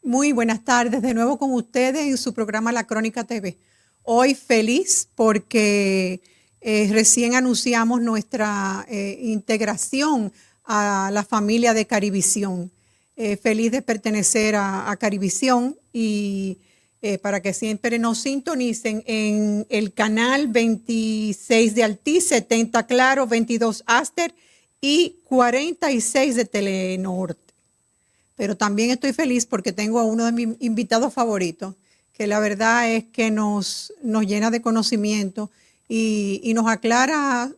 Muy buenas tardes, de nuevo con ustedes en su programa La Crónica TV. Hoy feliz porque recién anunciamos nuestra integración a la familia de Carivisión. Feliz de pertenecer a Carivisión y para que siempre nos sintonicen en el canal 26 de Altiz, 70 Claro, 22 Aster y 46 de Telenorte. Pero también estoy feliz porque tengo a uno de mis invitados favoritos, que la verdad es que nos llena de conocimiento y nos aclara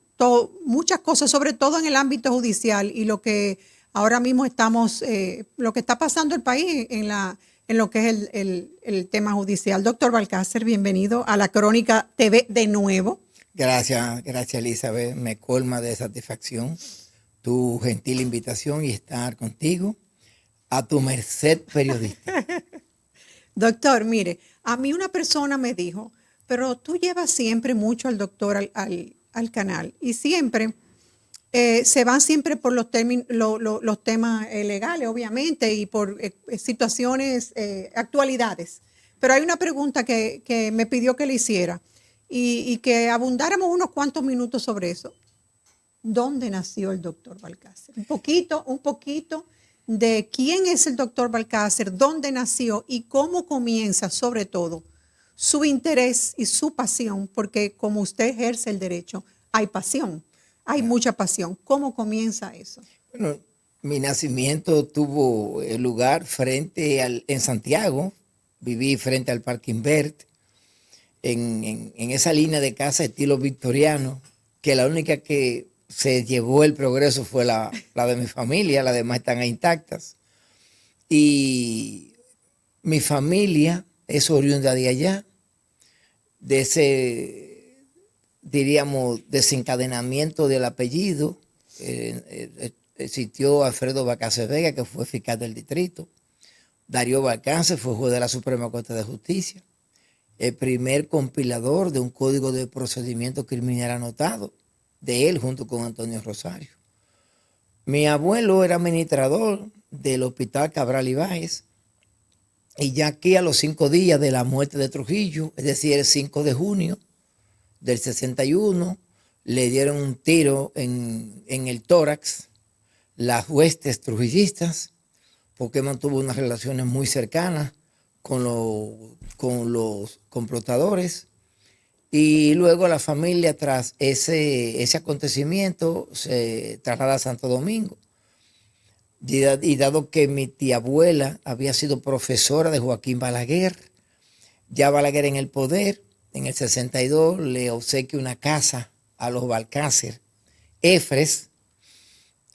muchas cosas, sobre todo en el ámbito judicial y lo que ahora mismo estamos, lo que está pasando el país en lo que es el tema judicial. Doctor Balcácer, bienvenido a la Crónica TV de nuevo. Gracias Elizabeth, me colma de satisfacción tu gentil invitación y estar contigo. A tu merced, periodista. Doctor, mire, a mí una persona me dijo, pero tú llevas siempre mucho al doctor al canal y siempre se van siempre por los temas legales, obviamente, y por situaciones, actualidades. Pero hay una pregunta que me pidió que le hiciera y que abundáramos unos cuantos minutos sobre eso. ¿Dónde nació el doctor Balcácer? Un poquito de quién es el doctor Balcácer, dónde nació y cómo comienza, sobre todo, su interés y su pasión, porque como usted ejerce el derecho, hay pasión, hay mucha pasión. ¿Cómo comienza eso? Bueno, mi nacimiento tuvo lugar en Santiago, viví frente al Parque Invert, en esa línea de casa estilo victoriano, que la única que se llevó el progreso fue la de mi familia, las demás están intactas. Y mi familia es oriunda de allá, de ese, diríamos, desencadenamiento del apellido. Existió Alfredo Balcácer Vega, que fue fiscal del distrito. Darío Balcácer fue juez de la Suprema Corte de Justicia. El primer compilador de un código de procedimiento criminal anotado, de él junto con Antonio Rosario. Mi abuelo era administrador del Hospital Cabral Ibáez y ya aquí a los 5 días de la muerte de Trujillo, es decir, el 5 de junio del 61, le dieron un tiro en el tórax las huestes trujillistas porque mantuvo unas relaciones muy cercanas con los complotadores. Y luego la familia, tras ese acontecimiento, se traslada a Santo Domingo. Y dado que mi tía abuela había sido profesora de Joaquín Balaguer, ya Balaguer en el poder, en el 62 le obsequia una casa a los Balcácer, Efres,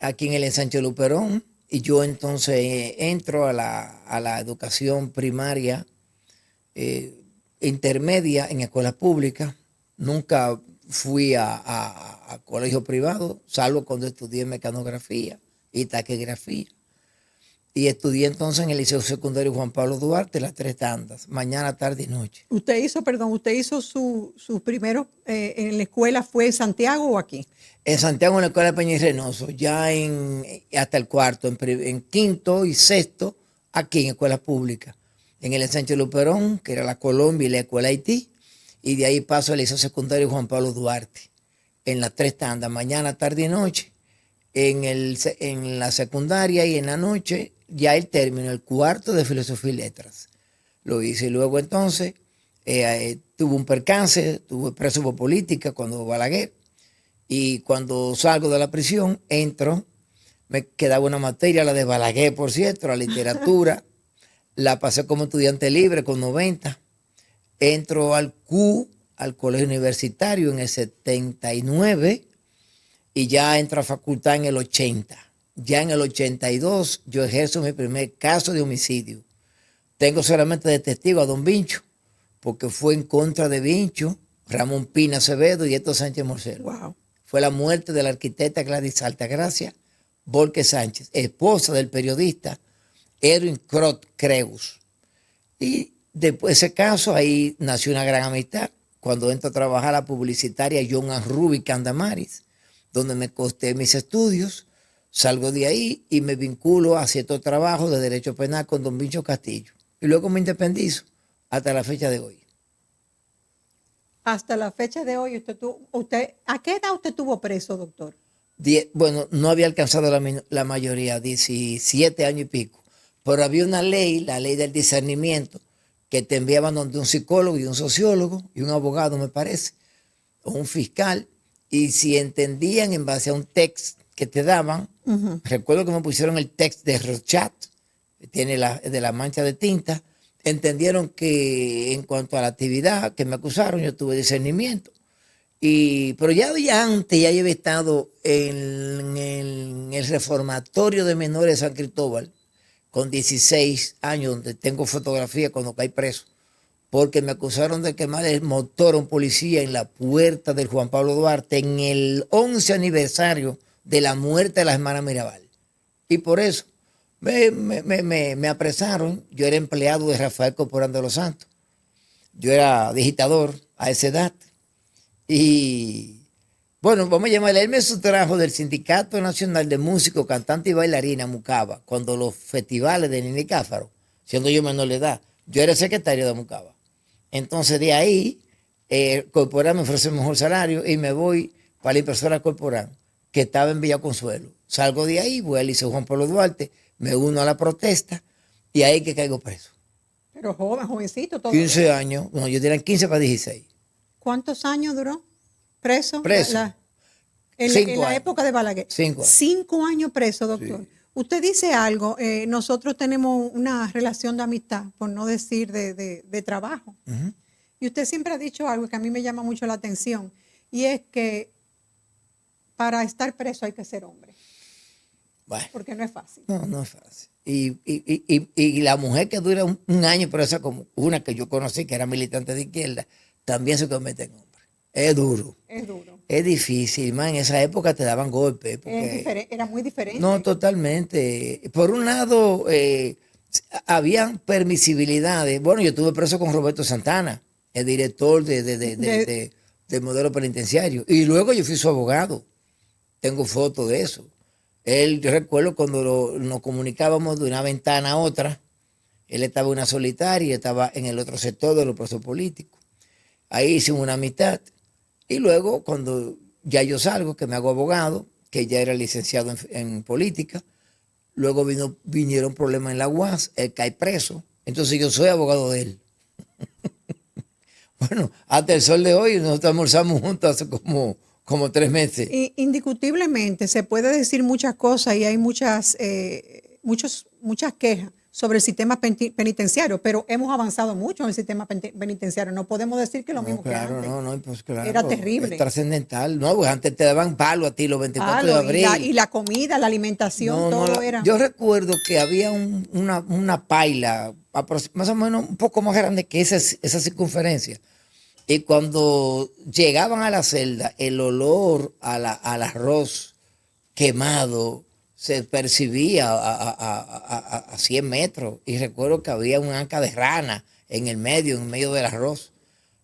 aquí en el ensanche Luperón, y yo entonces entro a la educación primaria, intermedia en escuelas públicas. Nunca fui a colegio privado, salvo cuando estudié mecanografía y taquigrafía. Y estudié entonces en el Liceo Secundario Juan Pablo Duarte, las 3 tandas, mañana, tarde y noche. Usted hizo sus primeros en la escuela, ¿fue en Santiago o aquí? En Santiago, en la escuela de Peña y Reynoso, ya hasta el cuarto, en quinto y sexto, aquí en escuelas públicas. En el ensanche Luperón, que era la Colombia y la escuela Haití, y de ahí paso al Liceo Secundario Juan Pablo Duarte, en las 3 tandas, mañana, tarde y noche. En la secundaria y en la noche, ya el término, el cuarto de Filosofía y Letras. Lo hice y luego entonces tuve un percance, tuve preso por política cuando Balaguer, y cuando salgo de la prisión, entro, me quedaba una materia, la de Balaguer, por cierto, la literatura. La pasé como estudiante libre con 90. Entro al colegio universitario en el 79 y ya entro a facultad en el 80. Ya en el 82 yo ejerzo mi primer caso de homicidio. Tengo solamente de testigo a don Vincho, porque fue en contra de Vincho, Ramón Pina Acevedo y Héctor Sánchez Morcelo. Wow. Fue la muerte de la arquitecta Gladys Altagracia Borges Sánchez, esposa del periodista Edwin Crot Creus. Y después de ese caso, ahí nació una gran amistad. Cuando entro a trabajar a la publicitaria John and Ruby Candamaris, donde me costé mis estudios, salgo de ahí y me vinculo a cierto trabajo de derecho penal con don Vincho Castillo. y luego me independizo hasta la fecha de hoy. Hasta la fecha de hoy, ¿a qué edad usted estuvo preso, doctor? Bueno, no había alcanzado la mayoría, 17 años y pico, pero había una ley, la ley del discernimiento, que te enviaban donde un psicólogo y un sociólogo y un abogado, me parece, o un fiscal, y si entendían en base a un texto que te daban, recuerdo que me pusieron el texto de Rorschach, que tiene de la mancha de tinta, entendieron que en cuanto a la actividad que me acusaron, yo tuve discernimiento. Pero ya antes, ya yo había estado en el reformatorio de menores de San Cristóbal, con 16 años, donde tengo fotografía cuando caí preso, porque me acusaron de quemar el motor a un policía en la puerta del Juan Pablo Duarte en el 11 aniversario de la muerte de la hermana Mirabal. Y por eso me apresaron. Yo era empleado de Rafael Corporán de los Santos. Yo era digitador a esa edad. Y bueno, vamos a llamarle, él me sustrajo del Sindicato Nacional de Músicos, Cantantes y Bailarina, Mucaba, cuando los festivales de Nini Cáfaro, siendo yo menor de edad, yo era secretario de Mucaba. Entonces de ahí, Corporán me ofrece el mejor salario y me voy para la impresora Corporán, que estaba en Villa Consuelo. Salgo de ahí, voy al Liceo Juan Pablo Duarte, me uno a la protesta y ahí que caigo preso. Pero jovencito todo. 15 años, no, yo tenía 15 para 16. ¿Cuántos años duró preso? Preso. En la época de Balaguer. 5 años. 5 años preso, doctor. Sí. Usted dice algo, nosotros tenemos una relación de amistad, por no decir de trabajo. Y usted siempre ha dicho algo que a mí me llama mucho la atención, y es que para estar preso hay que ser hombre. Bueno, porque no es fácil. No es fácil. Y la mujer que dura un año presa, como una que yo conocí, que era militante de izquierda, también se convierte en hombre. Es duro. Es duro. Es difícil, man. En esa época te daban golpes. Era muy diferente. No, totalmente. Por un lado, habían permisibilidades. Bueno, yo estuve preso con Roberto Santana, el director del modelo penitenciario. Y luego yo fui su abogado. Tengo fotos de eso. Yo recuerdo cuando nos comunicábamos de una ventana a otra, él estaba en una solitaria y estaba en el otro sector de los presos políticos. Ahí hicimos una amistad. Y luego, cuando ya yo salgo, que me hago abogado, que ya era licenciado en política, luego vinieron problemas en la UAS, él cae preso. Entonces yo soy abogado de él. Bueno, hasta el sol de hoy nosotros almorzamos juntos hace como 3 meses. Indiscutiblemente, se puede decir muchas cosas y hay muchas quejas sobre el sistema penitenciario, pero hemos avanzado mucho en el sistema penitenciario. No podemos decir que lo mismo claro, que antes. Pues claro. Era terrible. Es trascendental. No, pues antes te daban palo a ti los 24 de abril. Y la comida, la alimentación, todo era. Yo recuerdo que había una paila, más o menos un poco más grande que esa circunferencia. Y cuando llegaban a la celda, el olor al arroz quemado se percibía a 100 metros. Y recuerdo que había un anca de rana en medio del arroz,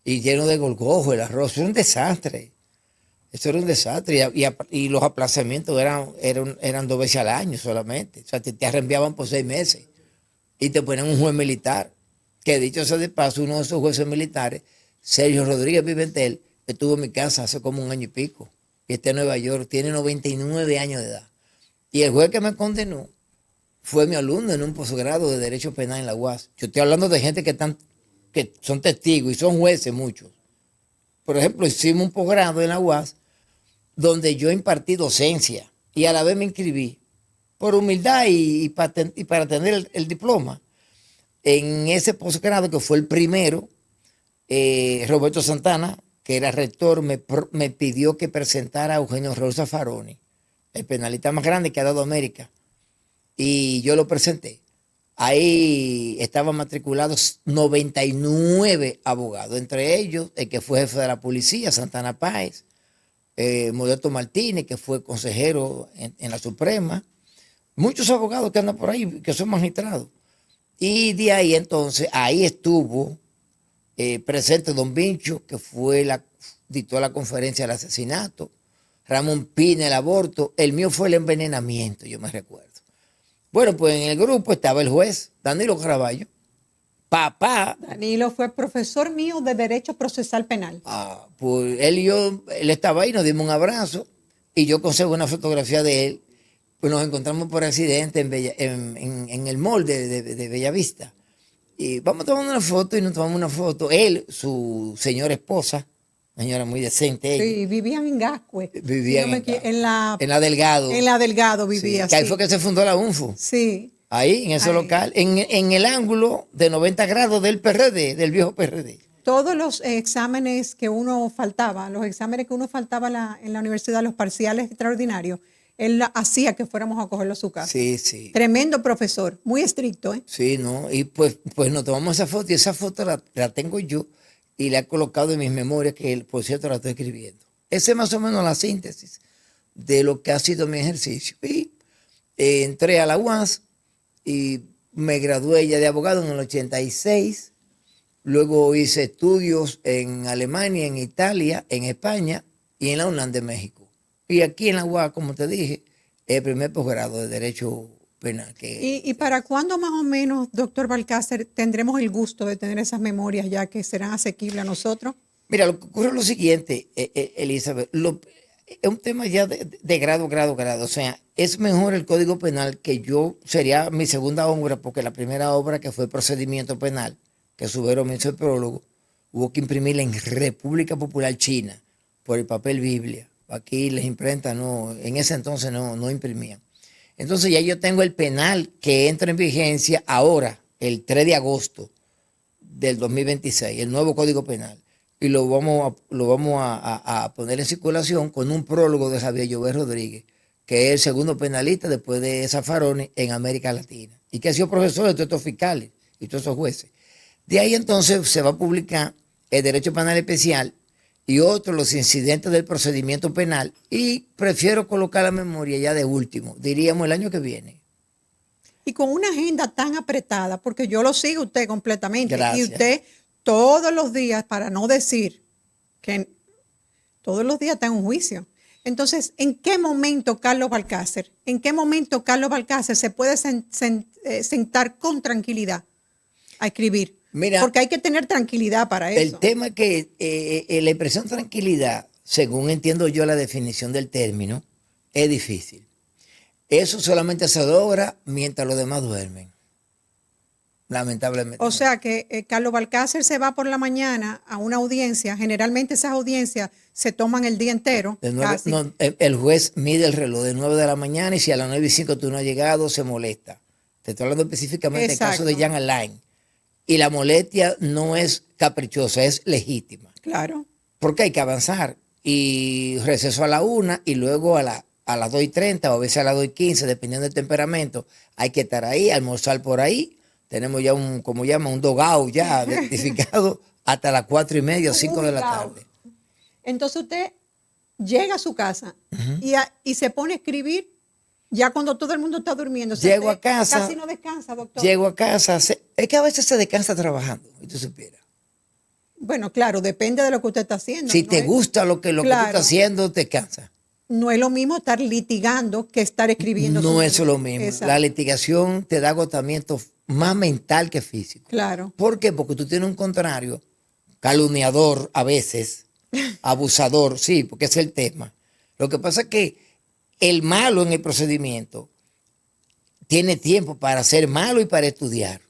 y lleno de gorgojo el arroz. Eso era un desastre. Eso era un desastre. Y los aplazamientos eran 2 veces al año solamente. O sea, te arrembiaban por 6 meses. Y te ponían un juez militar. Que dicho sea de paso, uno de esos jueces militares, Sergio Rodríguez Pimentel, estuvo en mi casa hace como 1 año y pico. Y está en Nueva York, tiene 99 años de edad. Y el juez que me condenó fue mi alumno en un posgrado de Derecho Penal en la UAS. Yo estoy hablando de gente que son testigos y son jueces muchos. Por ejemplo, hicimos un posgrado en la UAS donde yo impartí docencia y a la vez me inscribí por humildad y para tener el diploma. En ese posgrado, que fue el primero, Roberto Santana, que era rector, me pidió que presentara a Eugenio Raúl Zaffaroni, el penalista más grande que ha dado América. Y yo lo presenté. Ahí estaban matriculados 99 abogados, entre ellos el que fue jefe de la policía, Santana Páez, Modesto Martínez, que fue consejero en la Suprema, muchos abogados que andan por ahí, que son magistrados. Y de ahí entonces, ahí estuvo presente don Vincho, que dictó la conferencia del asesinato, Ramón Pina el aborto, el mío fue el envenenamiento, yo me recuerdo. Bueno, pues en el grupo estaba el juez Danilo Caraballo, Papá, Danilo fue profesor mío de Derecho Procesal Penal. pues él estaba ahí, nos dimos un abrazo y yo conservo una fotografía de él. Pues nos encontramos por accidente en el mall de Bellavista. Y vamos tomando una foto y nos tomamos una foto. Él, su señora esposa, señora muy decente. Ella, Sí, vivían en Gascue. vivían en la Delgado. En la Delgado vivía, Sí, que ahí sí. fue que se fundó la UNFU. Sí. Ahí, en ese Ahí. local, en el ángulo de 90 grados del PRD, del viejo PRD. Todos los exámenes que uno faltaba, en la universidad, los parciales extraordinarios, él hacía que fuéramos a cogerlo a su casa. Sí, sí. Tremendo profesor, muy estricto, ¿eh? Sí, ¿no? Y pues nos tomamos esa foto y esa foto la tengo yo y la he colocado en mis memorias, que por cierto la estoy escribiendo. Esa es más o menos la síntesis de lo que ha sido mi ejercicio. Y entré a la UAS y me gradué ya de abogado en el 86. Luego hice estudios en Alemania, en Italia, en España y en la UNAM de México. Y aquí en la UAS, como te dije, el primer posgrado de Derecho Penal. ¿Y para cuándo más o menos, doctor Balcácer, tendremos el gusto de tener esas memorias ya que serán asequibles a nosotros? Mira, lo que ocurre es lo siguiente, Elizabeth, es un tema ya de grado. O sea, es mejor el Código Penal, que sería mi segunda obra, porque la primera obra, que fue Procedimiento Penal, que Subero me hizo el prólogo, hubo que imprimirla en República Popular China por el papel Biblia. Aquí las imprentas en ese entonces no imprimían. Entonces ya yo tengo el penal que entra en vigencia ahora, el 3 de agosto del 2026, el nuevo Código Penal. Y lo vamos a poner en circulación con un prólogo de Javier Llobet Rodríguez, que es el segundo penalista después de Zaffaroni en América Latina, y que ha sido profesor de todos estos fiscales y todos esos jueces. De ahí entonces se va a publicar el Derecho Penal Especial y otros, los incidentes del procedimiento penal, y prefiero colocar la memoria ya de último, diríamos el año que viene. Y con una agenda tan apretada, porque yo lo sigo usted completamente. Gracias. Y usted todos los días, para no decir que todos los días está en un juicio. Entonces, ¿en qué momento Carlos Balcácer se puede sentar con tranquilidad a escribir? Mira, porque hay que tener tranquilidad para eso. El tema es que la expresión tranquilidad, según entiendo yo la definición del término, es difícil. Eso solamente se logra mientras los demás duermen. Lamentablemente. O sea que Carlos Balcácer se va por la mañana a una audiencia. Generalmente esas audiencias se toman el día entero. El juez mide el reloj de 9 de la mañana y si a las 9:05 tú no has llegado, se molesta. Te estoy hablando específicamente del caso de Jean Alain. Y la molestia no es caprichosa, es legítima. Claro. Porque hay que avanzar. Y receso a la 1 y luego a las 2:30 o a veces a las 2:15, dependiendo del temperamento, hay que estar ahí, almorzar por ahí. Tenemos ya un dogao ya identificado hasta las 4:30 o 5 de la tarde. Entonces usted llega a su casa y se pone a escribir ya cuando todo el mundo está durmiendo. Llego a casa. Casi no descansa, doctor. Llego a casa. Es que a veces se descansa trabajando, y tú supieras. Bueno, claro, depende de lo que usted está haciendo. Si te gusta lo que tú estás haciendo, te cansa. No es lo mismo estar litigando que estar escribiendo. No es lo mismo. Exacto. La litigación te da agotamiento más mental que físico. Claro. ¿Por qué? Porque tú tienes un contrario, calumniador a veces, abusador, sí, porque ese es el tema. Lo que pasa es que el malo en el procedimiento tiene tiempo para ser malo y para estudiar.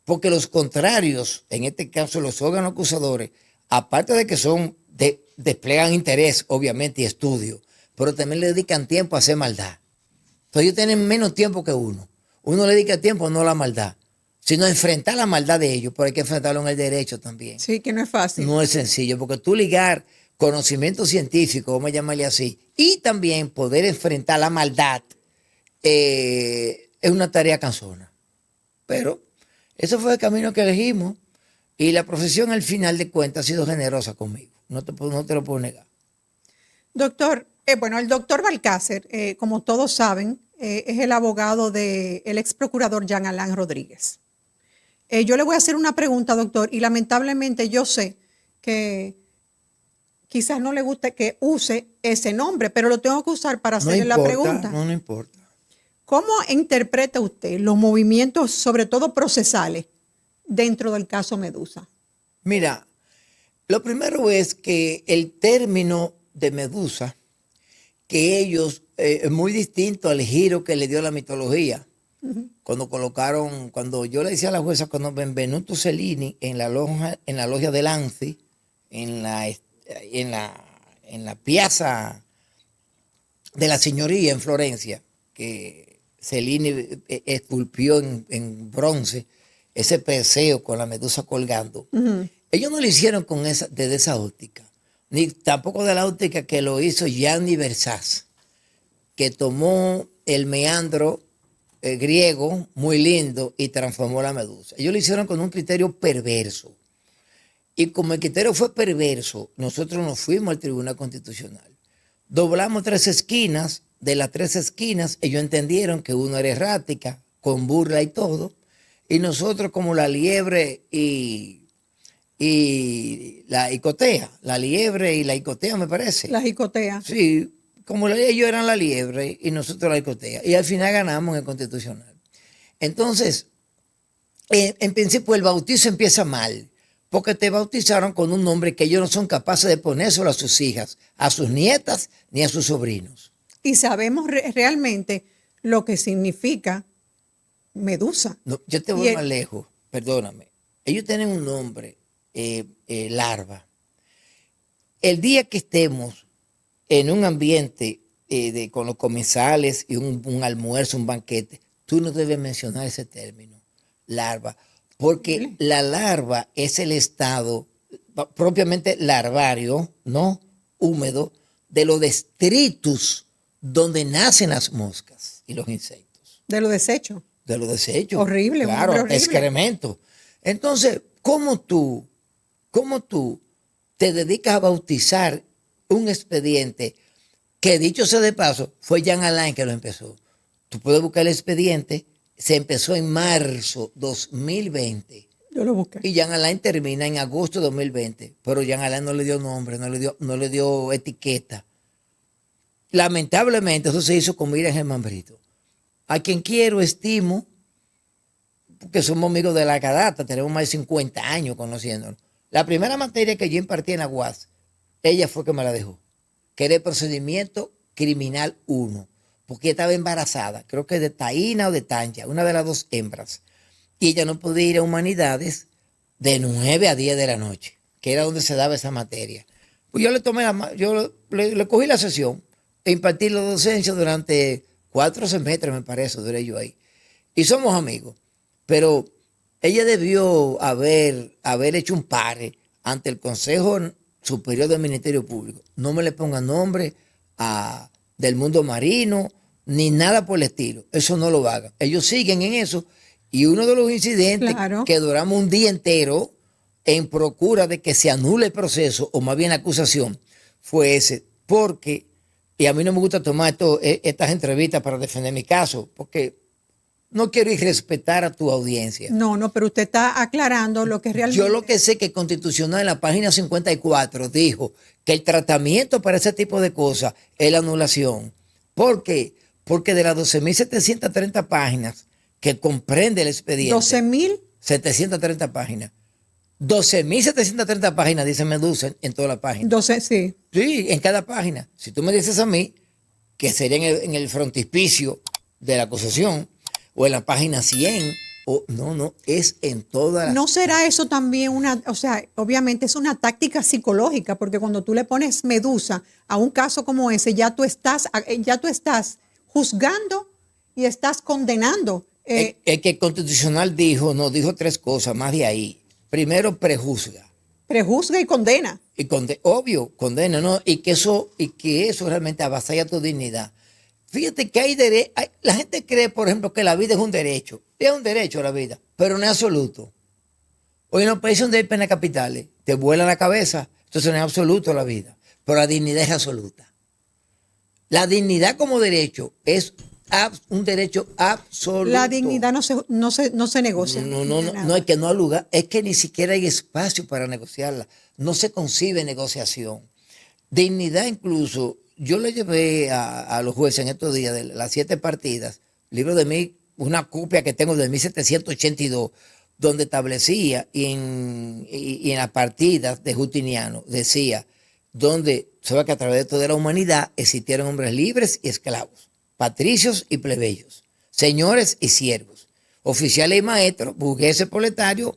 Porque los contrarios, en este caso los órganos acusadores, aparte de que desplegan interés, obviamente, y estudio, pero también le dedican tiempo a hacer maldad. Entonces ellos tienen menos tiempo que uno. Uno le dedica tiempo no a la maldad, sino a enfrentar la maldad de ellos, pero hay que enfrentarlo en el derecho también. Sí, que no es fácil. No es sencillo, porque tú ligar conocimiento científico, vamos a llamarle así, y también poder enfrentar la maldad, es una tarea cansona. Pero ese fue el camino que elegimos y la profesión al final de cuentas ha sido generosa conmigo. No te lo puedo negar. Doctor, el doctor Balcácer, como todos saben, es el abogado del ex procurador Jean Alain Rodríguez. Yo le voy a hacer una pregunta, doctor, y lamentablemente yo sé que quizás no le guste que use ese nombre, pero lo tengo que usar para hacerle la pregunta. No importa. ¿Cómo interpreta usted los movimientos, sobre todo procesales, dentro del caso Medusa? Mira, lo primero es que el término de Medusa, que ellos, es muy distinto al giro que le dio la mitología. Cuando yo le decía a la jueza, cuando Benvenuto Cellini en la logia de Lanzi, en la piazza de la Signoria en Florencia, que Cellini esculpió en bronce ese Perseo con la Medusa colgando. Ellos no lo hicieron desde esa óptica, ni tampoco de la óptica que lo hizo Gianni Versace, que tomó el meandro griego muy lindo y transformó la Medusa. Ellos lo hicieron con un criterio perverso. Y como el criterio fue perverso, nosotros nos fuimos al Tribunal Constitucional. Doblamos 3 esquinas. De las 3 esquinas, ellos entendieron que uno era errática, con burla y todo. Y nosotros, como la liebre y la icotea. La liebre y la icotea, me parece. La icotea. Sí, como ellos eran la liebre y nosotros la icotea. Y al final ganamos en el Constitucional. Entonces, en principio el bautizo empieza mal, porque te bautizaron con un nombre que ellos no son capaces de ponérselo a sus hijas, a sus nietas, ni a sus sobrinos. Y sabemos realmente lo que significa Medusa. No, yo te voy más lejos, perdóname. Ellos tienen un nombre, larva. El día que estemos en un ambiente con los comensales y un almuerzo, un banquete, tú no debes mencionar ese término, larva, porque la larva es el estado propiamente larvario, ¿no? Húmedo, de los detritus donde nacen las moscas y los insectos. De los desechos. De los desechos. Horrible. Claro, horrible. excremento. Entonces, ¿cómo tú te dedicas a bautizar un expediente que, dicho sea de paso, fue Jean Alain que lo empezó? Tú puedes buscar el expediente, se empezó en marzo 2020. Yo lo busqué. Y Jean Alain termina en agosto de 2020. Pero Jean Alain no le dio nombre, no le dio etiqueta. Lamentablemente, eso se hizo con Miriam Germán Brito, a quien quiero, estimo, porque somos amigos de larga data, tenemos más de 50 años conociéndonos. La primera materia que yo impartí en la UAS, ella fue que me la dejó, que era el procedimiento criminal 1, porque ella estaba embarazada, creo que de Taína o de Tanya, una de las 2 hembras, y ella no podía ir a humanidades de 9 a 10 de la noche, que era donde se daba esa materia. Pues yo le cogí la sesión e impartí la docencia durante 4 semestres, me parece, duré yo ahí. Y somos amigos. Pero ella debió haber hecho un pare ante el Consejo Superior del Ministerio Público. No me le pongan nombre del mundo marino, ni nada por el estilo. Eso no lo hagan. Ellos siguen en eso. Y uno de los incidentes que duramos un día entero en procura de que se anule el proceso, o más bien la acusación, fue ese. Porque, y a mí no me gusta tomar estas entrevistas para defender mi caso, porque no quiero irrespetar a tu audiencia. No, pero usted está aclarando lo que realmente... Yo lo que sé que Constitucional en la página 54 dijo que el tratamiento para ese tipo de cosas es la anulación. ¿Por qué? Porque de las 12.730 páginas que comprende el expediente... 12.730 páginas. 12.730 páginas, dice Medusa en toda la página. 12, sí. Sí, en cada página. Si tú me dices a mí, que sería en el frontispicio de la acusación, o en la página 100, o no, es en todas las... ¿No será eso también obviamente es una táctica psicológica, porque cuando tú le pones Medusa a un caso como ese, ya tú estás juzgando y estás condenando. El que el Constitucional nos dijo 3 cosas, más de ahí. Primero, prejuzga. Prejuzga y condena. Obvio, condena, ¿no? Y que eso realmente avasalla tu dignidad. Fíjate que la gente cree, por ejemplo, que la vida es un derecho. Es un derecho la vida, pero no es absoluto. Hoy en los países donde hay penas capitales, te vuela la cabeza, entonces no es absoluto la vida, pero la dignidad es absoluta. La dignidad como derecho es un derecho absoluto. La dignidad no se negocia. No, es que no hay lugar, es que ni siquiera hay espacio para negociarla. No se concibe negociación. Dignidad incluso... Yo le llevé a los jueces en estos días de las 7 partidas, libro de mí, una copia que tengo de 1782, donde establecía y en las partidas de Justiniano decía, donde se ve que a través de toda la humanidad existieron hombres libres y esclavos, patricios y plebeyos, señores y siervos, oficiales y maestros, burgueses, proletarios,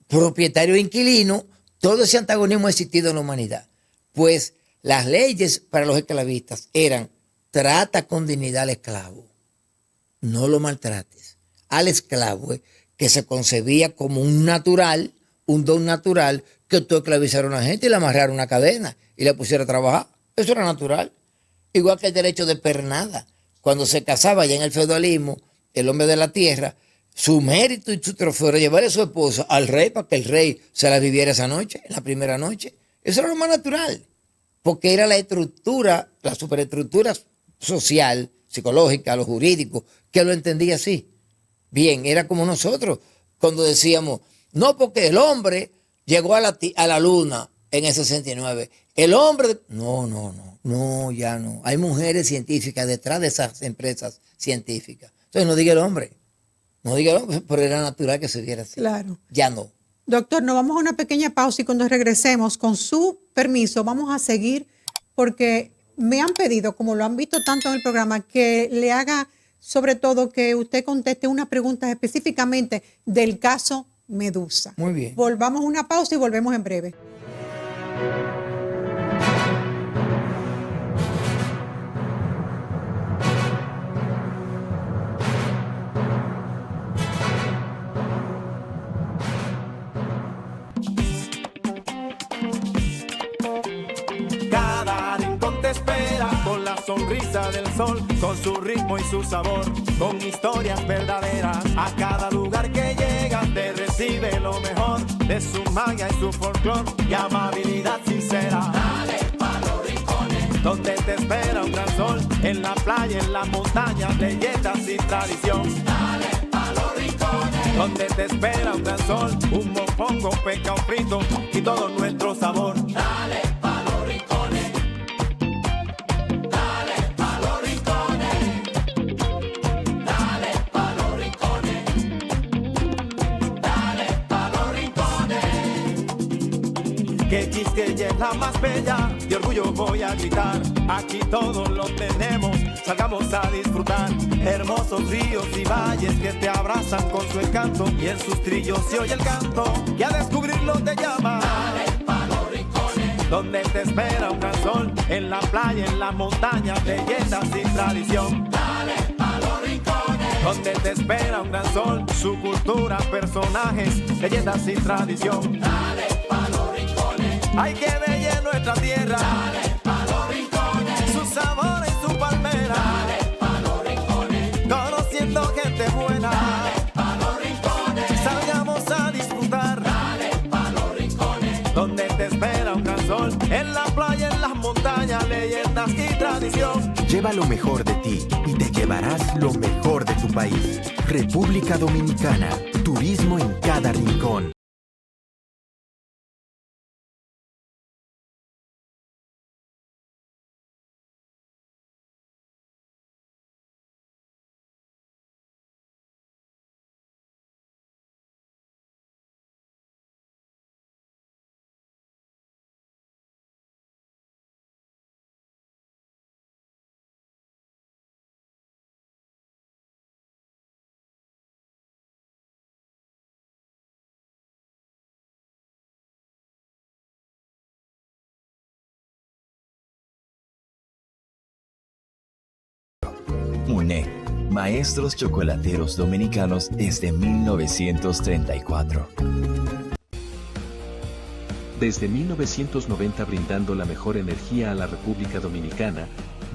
propietarios e inquilinos. Todo ese antagonismo ha existido en la humanidad. Pues las leyes para los esclavistas eran: trata con dignidad al esclavo, no lo maltrates. Al esclavo, que se concebía como un natural, un don natural, que tú esclavizara a una gente y le amarrara una cadena y le pusiera a trabajar. Eso era natural. Igual que el derecho de pernada. Cuando se casaba ya en el feudalismo, el hombre de la tierra, su mérito y su trofeo era llevarle a su esposa al rey para que el rey se la viviera esa noche, en la primera noche. Eso era lo más natural, porque era la estructura, la superestructura social, psicológica, lo jurídico, que lo entendía así. Bien, era como nosotros cuando decíamos, no, porque el hombre llegó a la luna en el 69. El hombre, no, ya no. Hay mujeres científicas detrás de esas empresas científicas. Entonces no diga el hombre, pero era natural que se diera así. Claro. Ya no. Doctor, nos vamos a una pequeña pausa y cuando regresemos, con su permiso, vamos a seguir porque me han pedido, como lo han visto tanto en el programa, que le haga, sobre todo, que usted conteste una pregunta específicamente del caso Medusa. Muy bien. Volvamos a una pausa y volvemos en breve. Cada rincón te espera con la sonrisa del sol, con su ritmo y su sabor, con historias verdaderas. A cada lugar que llegas te recibe lo mejor de su magia y su folclor y amabilidad sincera. Dale pa' los rincones, donde te espera un gran sol, en la playa, en la montaña, leyendas y tradición. Dale pa' los rincones, donde te espera un gran sol, un mofongo, pescado frito y todo nuestro sabor. Dale pa' los rincones. Dale pa' los rincones. Dale pa' los rincones. Dale pa' los rincones. Que Quisqueya es la más bella, de orgullo voy a gritar. Aquí todo lo tenemos, salgamos a disfrutar. Hermosos ríos y valles que te abrazan con su encanto, y en sus trillos se oye el canto, y a descubrirlo te llama. Dale pa' los rincones, donde te espera un gran sol, en la playa, en la montaña, leyendas y tradición. Dale pa' los rincones, donde te espera un gran sol, su cultura, personajes, leyendas y tradición. Dale pa' los rincones, hay que bella nuestra tierra. Dale pa' los rincones, su sabor y su palmera. Dale pa' los rincones, conociendo gente buena. Dale pa' los rincones, salgamos a disfrutar. Dale pa' los rincones, donde te espera un gran sol, en la playa, en las montañas, leyendas y tradición. Lleva lo mejor de ti y te llevarás lo mejor de tu país. República Dominicana, turismo en cada rincón. UNE, Maestros Chocolateros Dominicanos desde 1934. Desde 1990 brindando la mejor energía a la República Dominicana,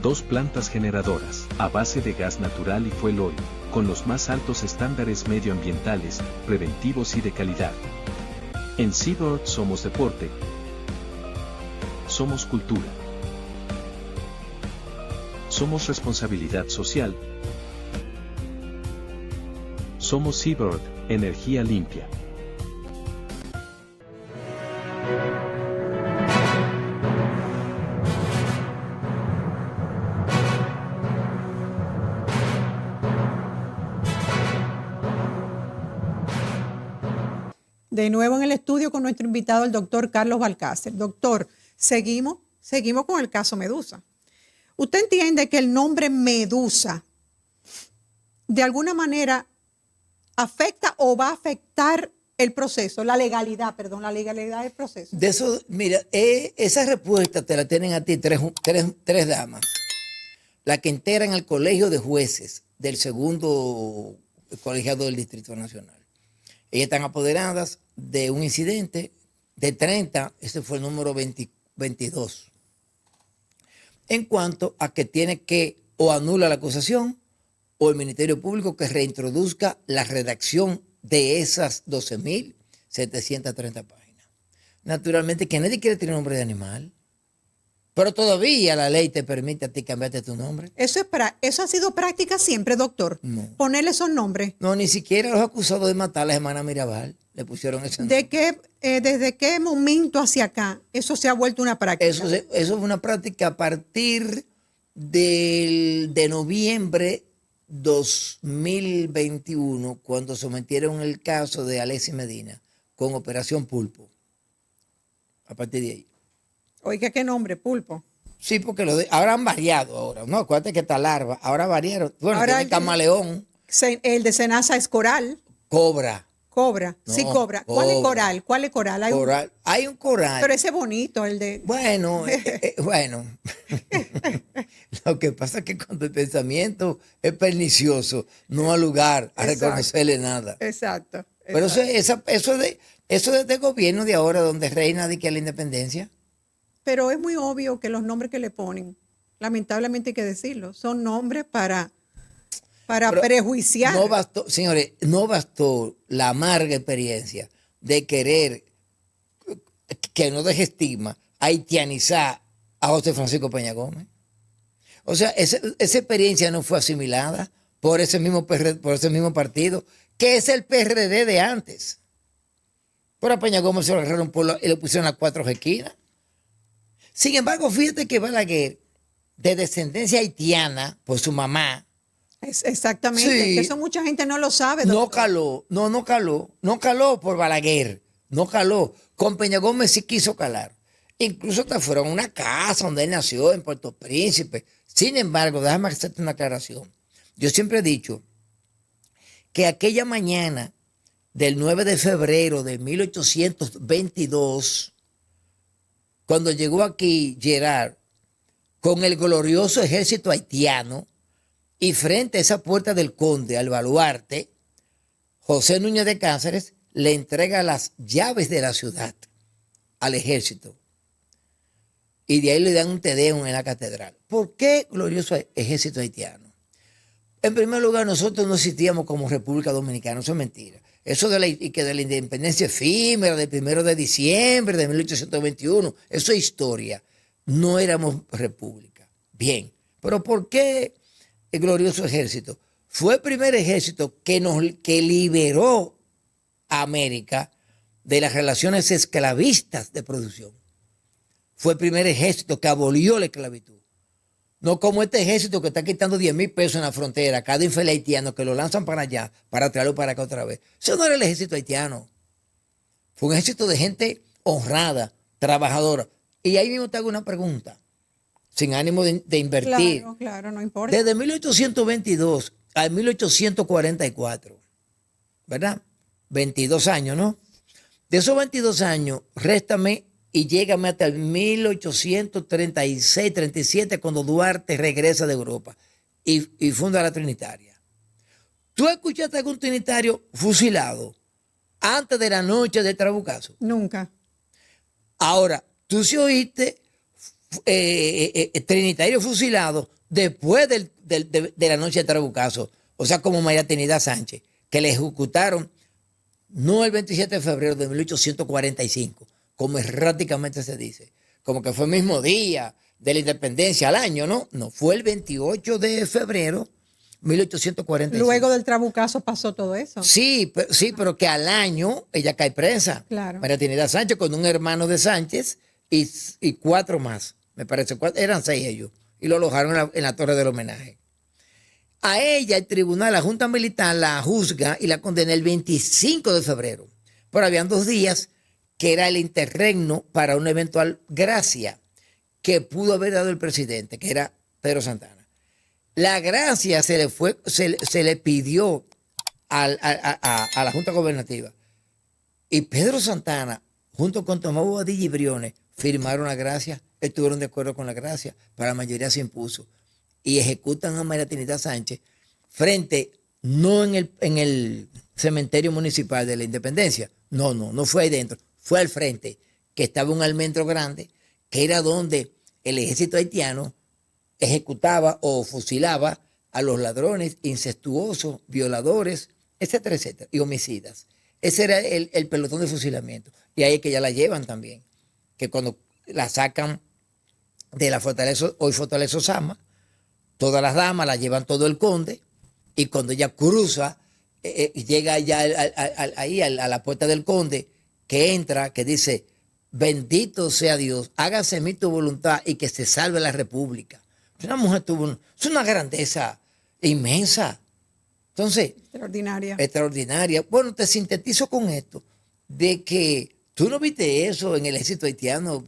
2 plantas generadoras, a base de gas natural y fuel oil, con los más altos estándares medioambientales, preventivos y de calidad. En Seabird somos deporte, somos cultura. Somos responsabilidad social. Somos Seabird, energía limpia. De nuevo en el estudio con nuestro invitado, el doctor Carlos Balcácer. Doctor, seguimos con el caso Medusa. ¿Usted entiende que el nombre Medusa de alguna manera afecta o va a afectar el proceso, la legalidad del proceso? De eso, mira, esa respuesta te la tienen a ti tres damas, la que integran el colegio de jueces del segundo colegiado del Distrito Nacional. Ellas están apoderadas de un incidente de 30, ese fue el número 22, en cuanto a que tiene que o anula la acusación o el Ministerio Público que reintroduzca la redacción de esas 12.730 páginas. Naturalmente que nadie quiere tener nombre de animal, pero todavía la ley te permite a ti cambiarte tu nombre. Eso ha sido práctica siempre, doctor. No. Ponerle esos nombres. No, ni siquiera los acusados de matar a la hermana Mirabal le pusieron ese nombre. ¿Desde qué momento hacia acá eso se ha vuelto una práctica? Eso es una práctica a partir de noviembre 2021, cuando sometieron el caso de Alexis Medina con Operación Pulpo. A partir de ahí. Oiga, ¿qué nombre? Pulpo. Sí, porque ahora han variado ahora. No, acuérdate que está larva. Ahora variaron. Bueno, ahora tiene camaleón. El de Senasa es coral. Cobra. Cobra. No, Sí, cobra. ¿Cuál es coral? ¿Cuál es coral? Hay un coral. Pero ese es bonito, el de... Bueno, bueno. Lo que pasa es que cuando el pensamiento es pernicioso, no ha lugar a reconocerle nada. Exacto. Pero eso es de gobierno de ahora, donde reina de que la independencia. Pero es muy obvio que los nombres que le ponen, lamentablemente hay que decirlo, son nombres para prejuiciar. No bastó, señores, no bastó la amarga experiencia de querer, que no deje estigma, haitianizar a José Francisco Peña Gómez. O sea, esa experiencia no fue asimilada por ese mismo partido, que es el PRD de antes. Pero a Peña Gómez se lo agarraron y le pusieron las 4 esquinas. Sin embargo, fíjate que Balaguer, de descendencia haitiana por su mamá. Exactamente, sí, que eso mucha gente no lo sabe. Doctor. No caló por Balaguer, no caló. Con Peña Gómez sí quiso calar. Incluso hasta fueron a una casa donde él nació, en Puerto Príncipe. Sin embargo, déjame hacerte una aclaración. Yo siempre he dicho que aquella mañana del 9 de febrero de 1822, cuando llegó aquí Gerard con el glorioso ejército haitiano y frente a esa puerta del Conde, al baluarte, José Núñez de Cáceres le entrega las llaves de la ciudad al ejército. Y de ahí le dan un tedeum en la catedral. ¿Por qué glorioso ejército haitiano? En primer lugar, nosotros no existíamos como República Dominicana, eso es mentira. Eso de la independencia efímera del 1 de diciembre de 1821, eso es historia. No éramos república. Bien, pero ¿por qué el glorioso ejército? Fue el primer ejército que liberó a América de las relaciones esclavistas de producción. Fue el primer ejército que abolió la esclavitud. No como este ejército que está quitando 10,000 pesos en la frontera, cada infeliz haitiano que lo lanzan para allá, para traerlo para acá otra vez. Eso no era el ejército haitiano. Fue un ejército de gente honrada, trabajadora. Y ahí mismo te hago una pregunta, sin ánimo de invertir. Claro, no importa. Desde 1822 a 1844, ¿verdad? 22 años, ¿no? De esos 22 años, réstame y llégame hasta el 1836, 37, cuando Duarte regresa de Europa y funda la Trinitaria. ¿Tú escuchaste a algún trinitario fusilado antes de la noche del Trabucazo? Nunca. Ahora, tú sí oíste trinitario fusilado después de la noche del Trabucazo, o sea, como María Trinidad Sánchez, que le ejecutaron no el 27 de febrero de 1845, como erráticamente se dice, como que fue el mismo día de la independencia al año, ¿no? No, fue el 28 de febrero de 1845. Luego del Trabucazo pasó todo eso. Sí, pero que al año ella cae presa. Claro. María Trinidad Sánchez con un hermano de Sánchez y 4 más, me parece, eran 6 ellos, y lo alojaron en la torre del homenaje. A ella el tribunal, la Junta Militar, la juzga y la condena el 25 de febrero. Pero habían 2 días que era el interregno para una eventual gracia que pudo haber dado el presidente, que era Pedro Santana. La gracia se le pidió a la Junta Gobernativa. Y Pedro Santana, junto con Tomás Bobadilla y Briones, firmaron la gracia, estuvieron de acuerdo con la gracia, pero la mayoría se impuso. Y ejecutan a María Trinidad Sánchez frente, no en el cementerio municipal de la Independencia, no fue ahí dentro, fue al frente, que estaba un almendro grande, que era donde el ejército haitiano ejecutaba o fusilaba a los ladrones, incestuosos, violadores, etcétera, etcétera, y homicidas. Ese era el pelotón de fusilamiento. Y ahí es que ya la llevan también, que cuando la sacan de la fortaleza, hoy Fortaleza Osama, todas las damas la llevan todo el conde, y cuando ella cruza, llega ya ahí a la puerta del conde, que entra, que dice, bendito sea Dios, hágase en mí tu voluntad y que se salve la república. Una mujer es una grandeza inmensa. Entonces, extraordinaria. Bueno, te sintetizo con esto, de que tú no viste eso en el ejército haitiano,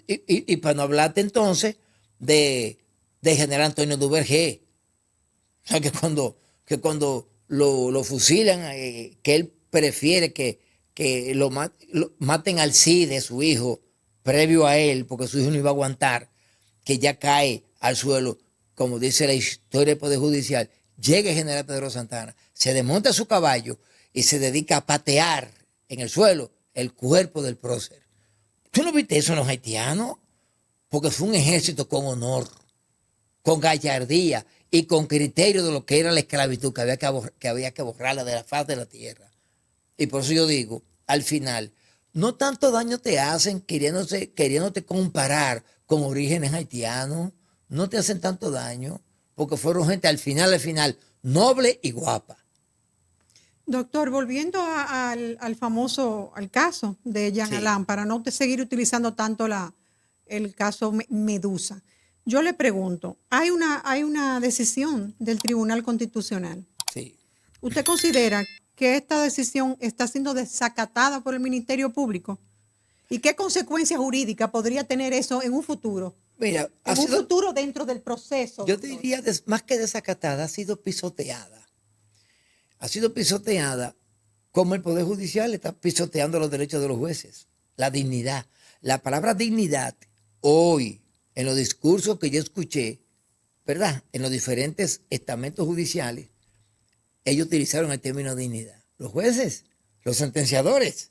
y para no hablarte entonces de general Antonio Duvergé. O sea, que cuando lo fusilan, que él prefiere que lo maten al CIDE, su hijo, previo a él, porque su hijo no iba a aguantar, que ya cae al suelo, como dice la historia del Poder Judicial. Llega el general Pedro Santana, se desmonta su caballo y se dedica a patear en el suelo el cuerpo del prócer. ¿Tú no viste eso en los haitianos? Porque fue un ejército con honor, con gallardía y con criterio de lo que era la esclavitud, que había que borrarla de la faz de la tierra. Y por eso yo digo, al final, no tanto daño te hacen queriéndote comparar con orígenes haitianos, no te hacen tanto daño, porque fueron gente al final, noble y guapa. Doctor, volviendo al caso de Jean Alain, para no seguir utilizando tanto el caso Medusa, yo le pregunto, hay una decisión del Tribunal Constitucional. Sí. ¿Usted considera que esta decisión está siendo desacatada por el Ministerio Público? ¿Y qué consecuencias jurídicas podría tener eso en un futuro? Mira, futuro dentro del proceso. Yo diría, más que desacatada, ha sido pisoteada. Ha sido pisoteada como el Poder Judicial está pisoteando los derechos de los jueces, la dignidad. La palabra dignidad, hoy, en los discursos que yo escuché, ¿verdad? En los diferentes estamentos judiciales, ellos utilizaron el término dignidad. Los jueces, los sentenciadores,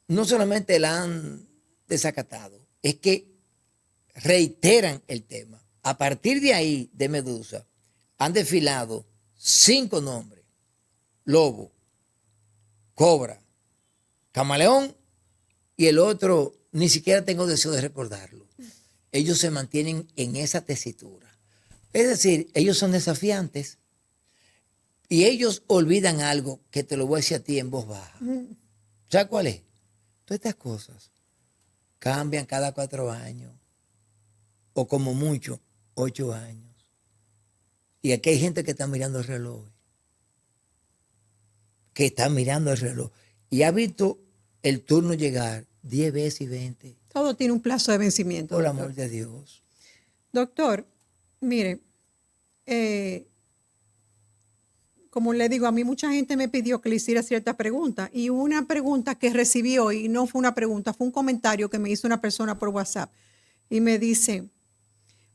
no solamente la han desacatado, es que reiteran el tema. A partir de ahí, de Medusa, han desfilado 5 nombres: Lobo, Cobra, Camaleón, y el otro ni siquiera tengo deseo de recordarlo. Ellos se mantienen en esa tesitura. Es decir, ellos son desafiantes y ellos olvidan algo que te lo voy a decir a ti en voz baja. ¿Sabes cuál es? Todas estas cosas cambian cada 4 años o como mucho 8 años. Y aquí hay gente que está mirando el reloj. Que está mirando el reloj. Y ha visto el turno llegar 10 veces y 20. Todo tiene un plazo de vencimiento. Por amor de Dios. Doctor, mire, como le digo, a mí mucha gente me pidió que le hiciera ciertas preguntas. Y una pregunta que recibí hoy, y no fue una pregunta, fue un comentario que me hizo una persona por WhatsApp. Y me dice: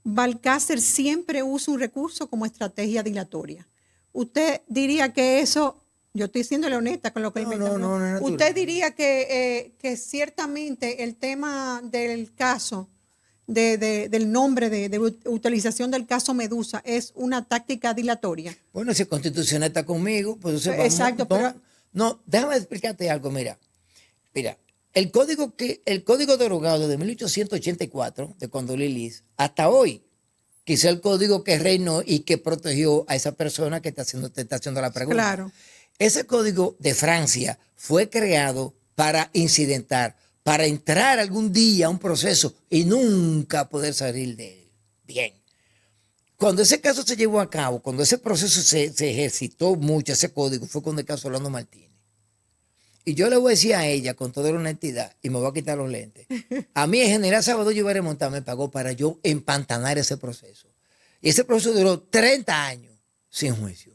Balcácer siempre usa un recurso como estrategia dilatoria. ¿Usted diría que eso, yo estoy siéndole honesta con lo que él me dijo, no, usted diría que ciertamente el tema del caso, del nombre, de utilización del caso Medusa es una táctica dilatoria? Bueno, si el Constitucional está conmigo, pues vamos, exacto, no, déjame explicarte algo, mira, el código derogado de 1884, de Condolí-Liz, hasta hoy, quizá el código que reinó y que protegió a esa persona que te está haciendo la pregunta. Claro. Ese código de Francia fue creado para incidentar, para entrar algún día a un proceso y nunca poder salir de él. Bien. Cuando ese caso se llevó a cabo, cuando ese proceso se ejercitó mucho, ese código, fue con el caso Orlando Martínez. Y yo le voy a decir a ella con toda la honestidad, y me voy a quitar los lentes. A mí el general Salvador Lluveres Montá me pagó para yo empantanar ese proceso. Y ese proceso duró 30 años sin juicio.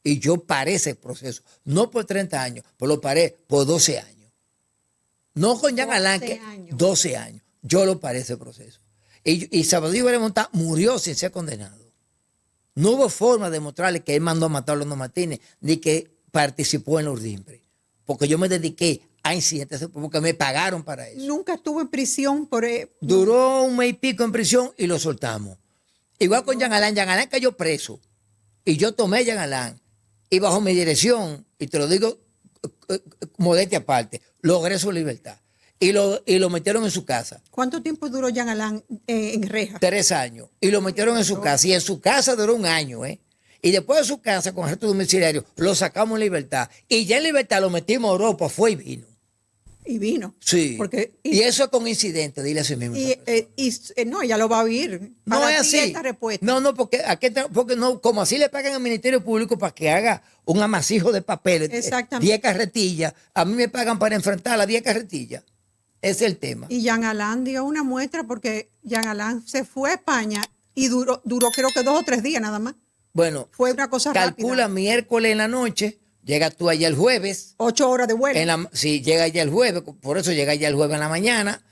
Y yo paré ese proceso, no por 30 años, pero lo paré por 12 años. No con Jean Alain, que 12 años. Yo lo paré ese proceso. Y Salvador Lluveres Montá murió sin ser condenado. No hubo forma de mostrarle que él mandó a matar a Orlando Martínez, ni que participó en los Urdimbre. Porque yo me dediqué a incidentes, porque me pagaron para eso. Nunca estuvo en prisión por... Duró un mes y pico en prisión y lo soltamos. Igual con Jean Alain. Jean Alain cayó preso. Y yo tomé Jean Alain. Y bajo mi dirección, y te lo digo modestia aparte, logré su libertad. Y lo metieron en su casa. ¿Cuánto tiempo duró Jean Alain en reja? 3 años. Y lo metieron en su casa. Y en su casa duró 1 año, ¿eh? Y después de su casa, con arresto domiciliario, lo sacamos en libertad. Y ya en libertad lo metimos a Europa, fue y vino. Y vino. Sí. Porque, y eso es con incidente, dile así mismo. No, ella lo va a oír. No Para es ti así. esta respuesta. No, porque no, como así le pagan al Ministerio Público para que haga un amasijo de papeles, Exactamente. 10 carretillas, a mí me pagan para enfrentar las 10 carretillas. Ese es el tema. Y Jean Alain dio una muestra porque Jean Alain se fue a España y duró creo que 2 o 3 días nada más. Bueno, fue una cosa calcula rápida. miércoles en la noche, llega tú allá el jueves. 8 horas de vuelo. Sí, llega allá el jueves, por eso llega allá el jueves en la mañana,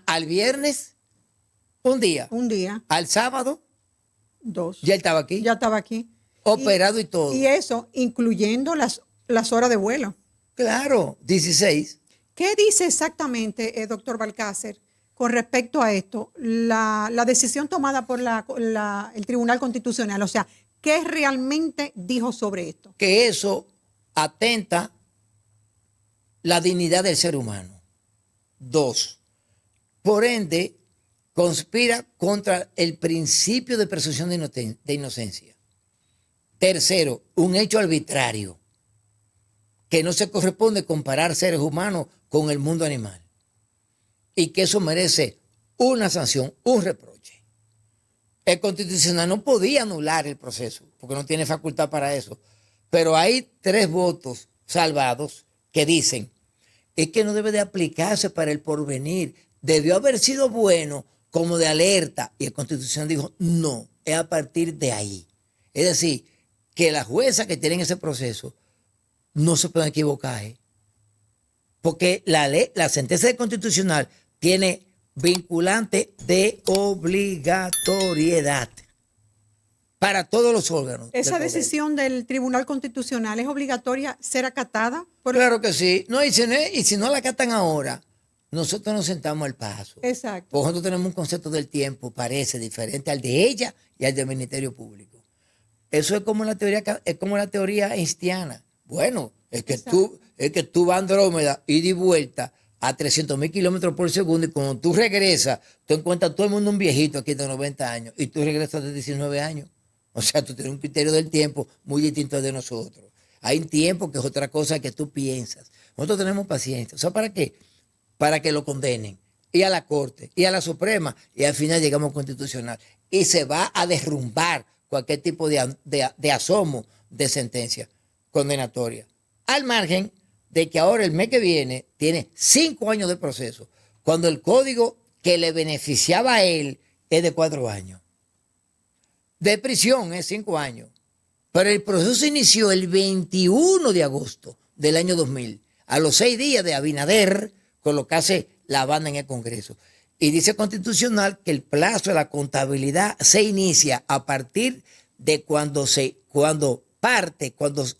al viernes, un día. Al sábado, 2. ya él estaba aquí. Ya estaba aquí. Operado y todo. Y eso, incluyendo las horas de vuelo. Claro, 16. ¿Qué dice exactamente, doctor Balcácer, con respecto a esto? La decisión tomada por el Tribunal Constitucional, o sea, ¿qué realmente dijo sobre esto? Que eso atenta la dignidad del ser humano. 2, por ende, conspira contra el principio de presunción de inocencia. 3, un hecho arbitrario, que no se corresponde comparar seres humanos con el mundo animal. Y que eso merece una sanción, un reproche. El Constitucional no podía anular el proceso, porque no tiene facultad para eso. Pero hay 3 votos salvados que dicen, es que no debe de aplicarse para el porvenir. Debió haber sido bueno como de alerta. Y el Constitucional dijo, no, es a partir de ahí. Es decir, que las juezas que tienen ese proceso no se pueden equivocar, ¿eh? Porque la sentencia del Constitucional tiene vinculante de obligatoriedad para todos los órganos. ¿Esa decisión del Tribunal Constitucional es obligatoria ser acatada? Claro que sí. No, y si no la acatan ahora, nosotros nos sentamos al paso. Exacto. Porque nosotros tenemos un concepto del tiempo, parece diferente al de ella y al del Ministerio Público. Eso es como la teoría einsteiniana. Bueno, es que tú vas a Andrómeda ida y vuelta a 300,000 kilómetros por segundo, y cuando tú regresas, tú encuentras todo el mundo un viejito aquí de 90 años y tú regresas de 19 años. O sea, tú tienes un criterio del tiempo muy distinto al de nosotros. Hay un tiempo que es otra cosa que tú piensas. Nosotros tenemos paciencia. O sea, ¿para qué? Para que lo condenen. Y a la Corte, y a la Suprema, y al final llegamos al Constitucional. Y se va a derrumbar cualquier tipo de asomo de sentencia condenatoria. Al margen de que ahora el mes que viene tiene 5 años de proceso, cuando el código que le beneficiaba a él es de 4 años. De prisión es 5 años. Pero el proceso se inició el 21 de agosto del año 2000, a los 6 días de Abinader colocarse la banda en el Congreso. Y dice Constitucional que el plazo de la contabilidad se inicia a partir de cuando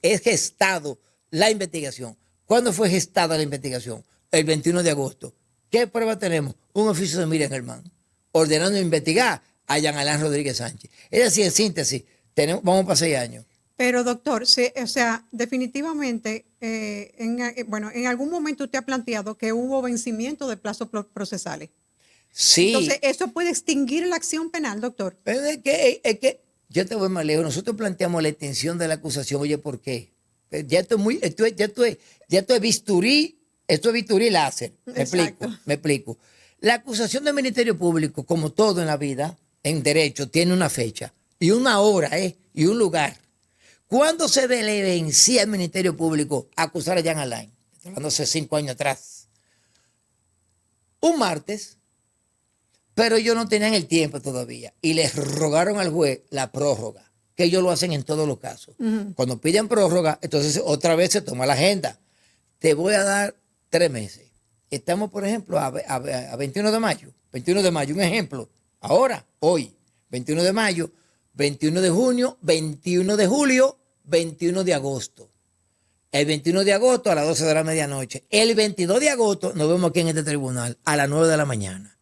es gestado la investigación. ¿Cuándo fue gestada la investigación? El 21 de agosto. ¿Qué prueba tenemos? Un oficio de Miriam Germán ordenando investigar a Jean Alain Rodríguez Sánchez. Es decir, en síntesis, vamos para 6 años. Pero doctor, o sea, definitivamente, en algún momento usted ha planteado que hubo vencimiento de plazos procesales. Sí. Entonces, ¿eso puede extinguir la acción penal, doctor? Pero es que yo te voy más lejos. Nosotros planteamos la extinción de la acusación. Oye, ¿por qué? Ya esto es bisturí láser. Me explico. La acusación del Ministerio Público, como todo en la vida, en derecho, tiene una fecha y una hora, y un lugar. ¿Cuándo se le vencía al Ministerio Público acusar a Jean Alain? Estoy hablando hace 5 años atrás. Un martes, pero ellos no tenían el tiempo todavía y les rogaron al juez la prórroga, que ellos lo hacen en todos los casos. Cuando piden prórroga, entonces otra vez se toma la agenda. Te voy a dar 3 meses. Estamos, por ejemplo, a 21 de mayo. 21 de mayo, un ejemplo. Ahora, hoy, 21 de mayo, 21 de junio, 21 de julio, 21 de agosto. El 21 de agosto a las 12 de la medianoche. El 22 de agosto nos vemos aquí en este tribunal a las 9 de la mañana.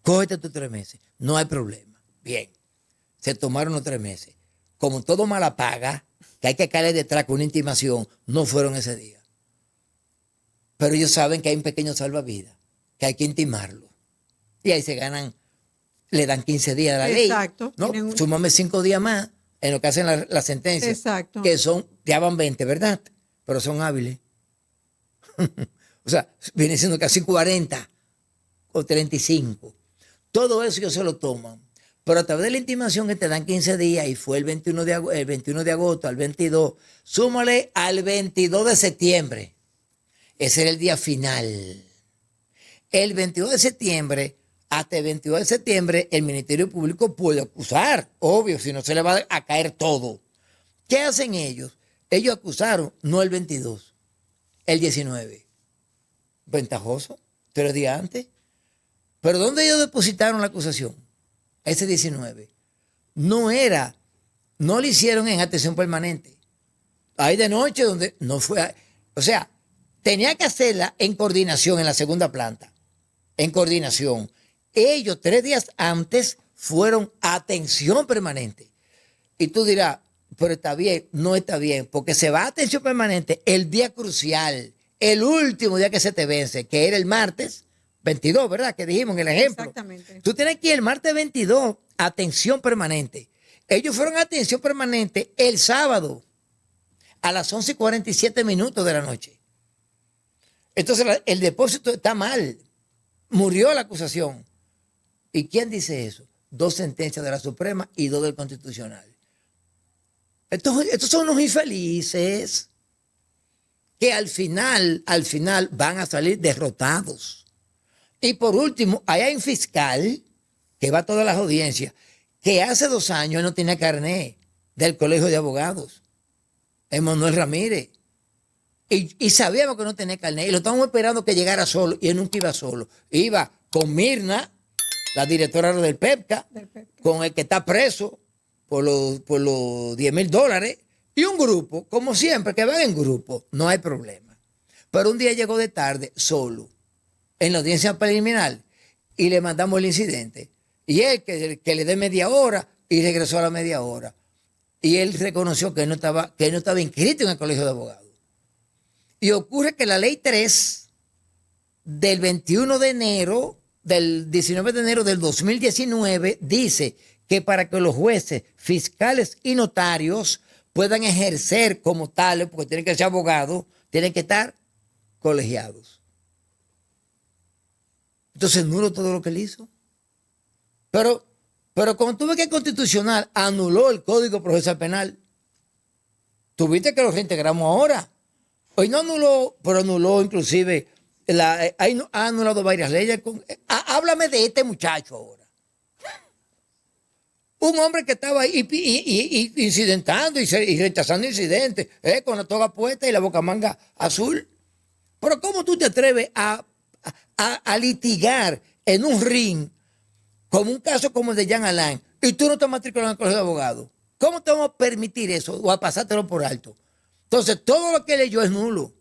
Cógete tus 3 meses. No hay problema. Bien. Se tomaron los 3 meses. Como todo mala paga, que hay que caerle detrás con una intimación, no fueron ese día. Pero ellos saben que hay un pequeño salvavidas, que hay que intimarlo. Y ahí se ganan, le dan 15 días a la ley. Exacto. ¿No? Súmame 5 días más en lo que hacen la sentencia. Exacto. Que son, ya van 20, ¿verdad? Pero son hábiles. O sea, viene siendo casi 40 o 35. Todo eso ellos se lo toman. Pero a través de la intimación que te dan 15 días y fue el 21 de agosto al 22, súmale al 22 de septiembre. Ese era el día final. El 22 de septiembre, hasta el 22 de septiembre, el Ministerio Público puede acusar. Obvio, si no se le va a caer todo. ¿Qué hacen ellos? Ellos acusaron, no el 22, el 19. Ventajoso, 3 días antes. ¿Pero dónde ellos depositaron la acusación? Ese 19. No lo hicieron en atención permanente. Ahí de noche donde no fue. O sea, tenía que hacerla en coordinación en la segunda planta. En coordinación. Ellos 3 días antes fueron a atención permanente. Y tú dirás, pero está bien, no está bien, porque se va a atención permanente el día crucial, el último día que se te vence, que era el martes 22, ¿verdad? Que dijimos en el ejemplo. Exactamente. Tú tienes que ir el martes 22 a atención permanente. Ellos fueron a atención permanente el sábado a las 11:47 de la noche. Entonces el depósito está mal. Murió la acusación. ¿Y quién dice eso? 2 sentencias de la Suprema y 2 del Constitucional. Estos son los infelices que al final van a salir derrotados. Y por último, hay un fiscal que va a todas las audiencias, que hace 2 años no tenía carné del Colegio de Abogados, Emanuel Ramírez. Y sabíamos que no tenía carné y lo estábamos esperando que llegara solo, y él nunca iba solo. Iba con Mirna, la directora del PEPCA, con el que está preso por los $10,000, y un grupo, como siempre, que van en grupo, no hay problema. Pero un día llegó de tarde solo en la audiencia preliminar y le mandamos el incidente. Y él que le dé media hora y regresó a la media hora. Y él reconoció que él no estaba inscrito en el Colegio de Abogados. Y ocurre que la ley 3 del 21 de enero, del 19 de enero del 2019, dice que para que los jueces, fiscales y notarios puedan ejercer como tales, porque tienen que ser abogados, tienen que estar colegiados. Entonces, nulo todo lo que él hizo. Pero cuando tú ves que el Constitucional anuló el Código Procesal Penal, tuviste que lo reintegramos ahora. Hoy no anuló, pero anuló inclusive, ha anulado varias leyes. Háblame de este muchacho ahora. Un hombre que estaba ahí incidentando y rechazando incidentes, con la toga puesta y la bocamanga azul. Pero ¿cómo tú te atreves a litigar en un ring como un caso como el de Jean Alain y tú no te matriculas en el Colegio de Abogados? ¿Cómo te vamos a permitir eso o a pasártelo por alto? Entonces, todo lo que leyó es nulo.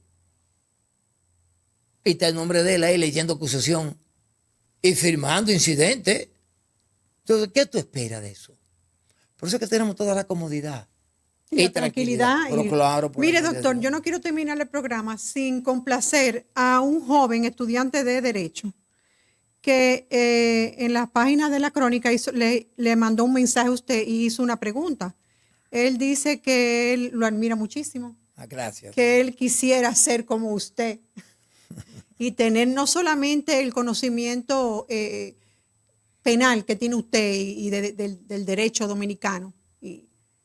Y está el nombre de él ahí leyendo acusación y firmando incidentes. Entonces, ¿qué tú esperas de eso? Por eso es que tenemos toda la comodidad. Y tranquilidad. Pero claro, mire, doctor, yo no quiero terminar el programa sin complacer a un joven estudiante de Derecho que en la página de la crónica le mandó un mensaje a usted y hizo una pregunta. Él dice que él lo admira muchísimo. Gracias. Que él quisiera ser como usted y tener no solamente el conocimiento penal que tiene usted y del derecho dominicano,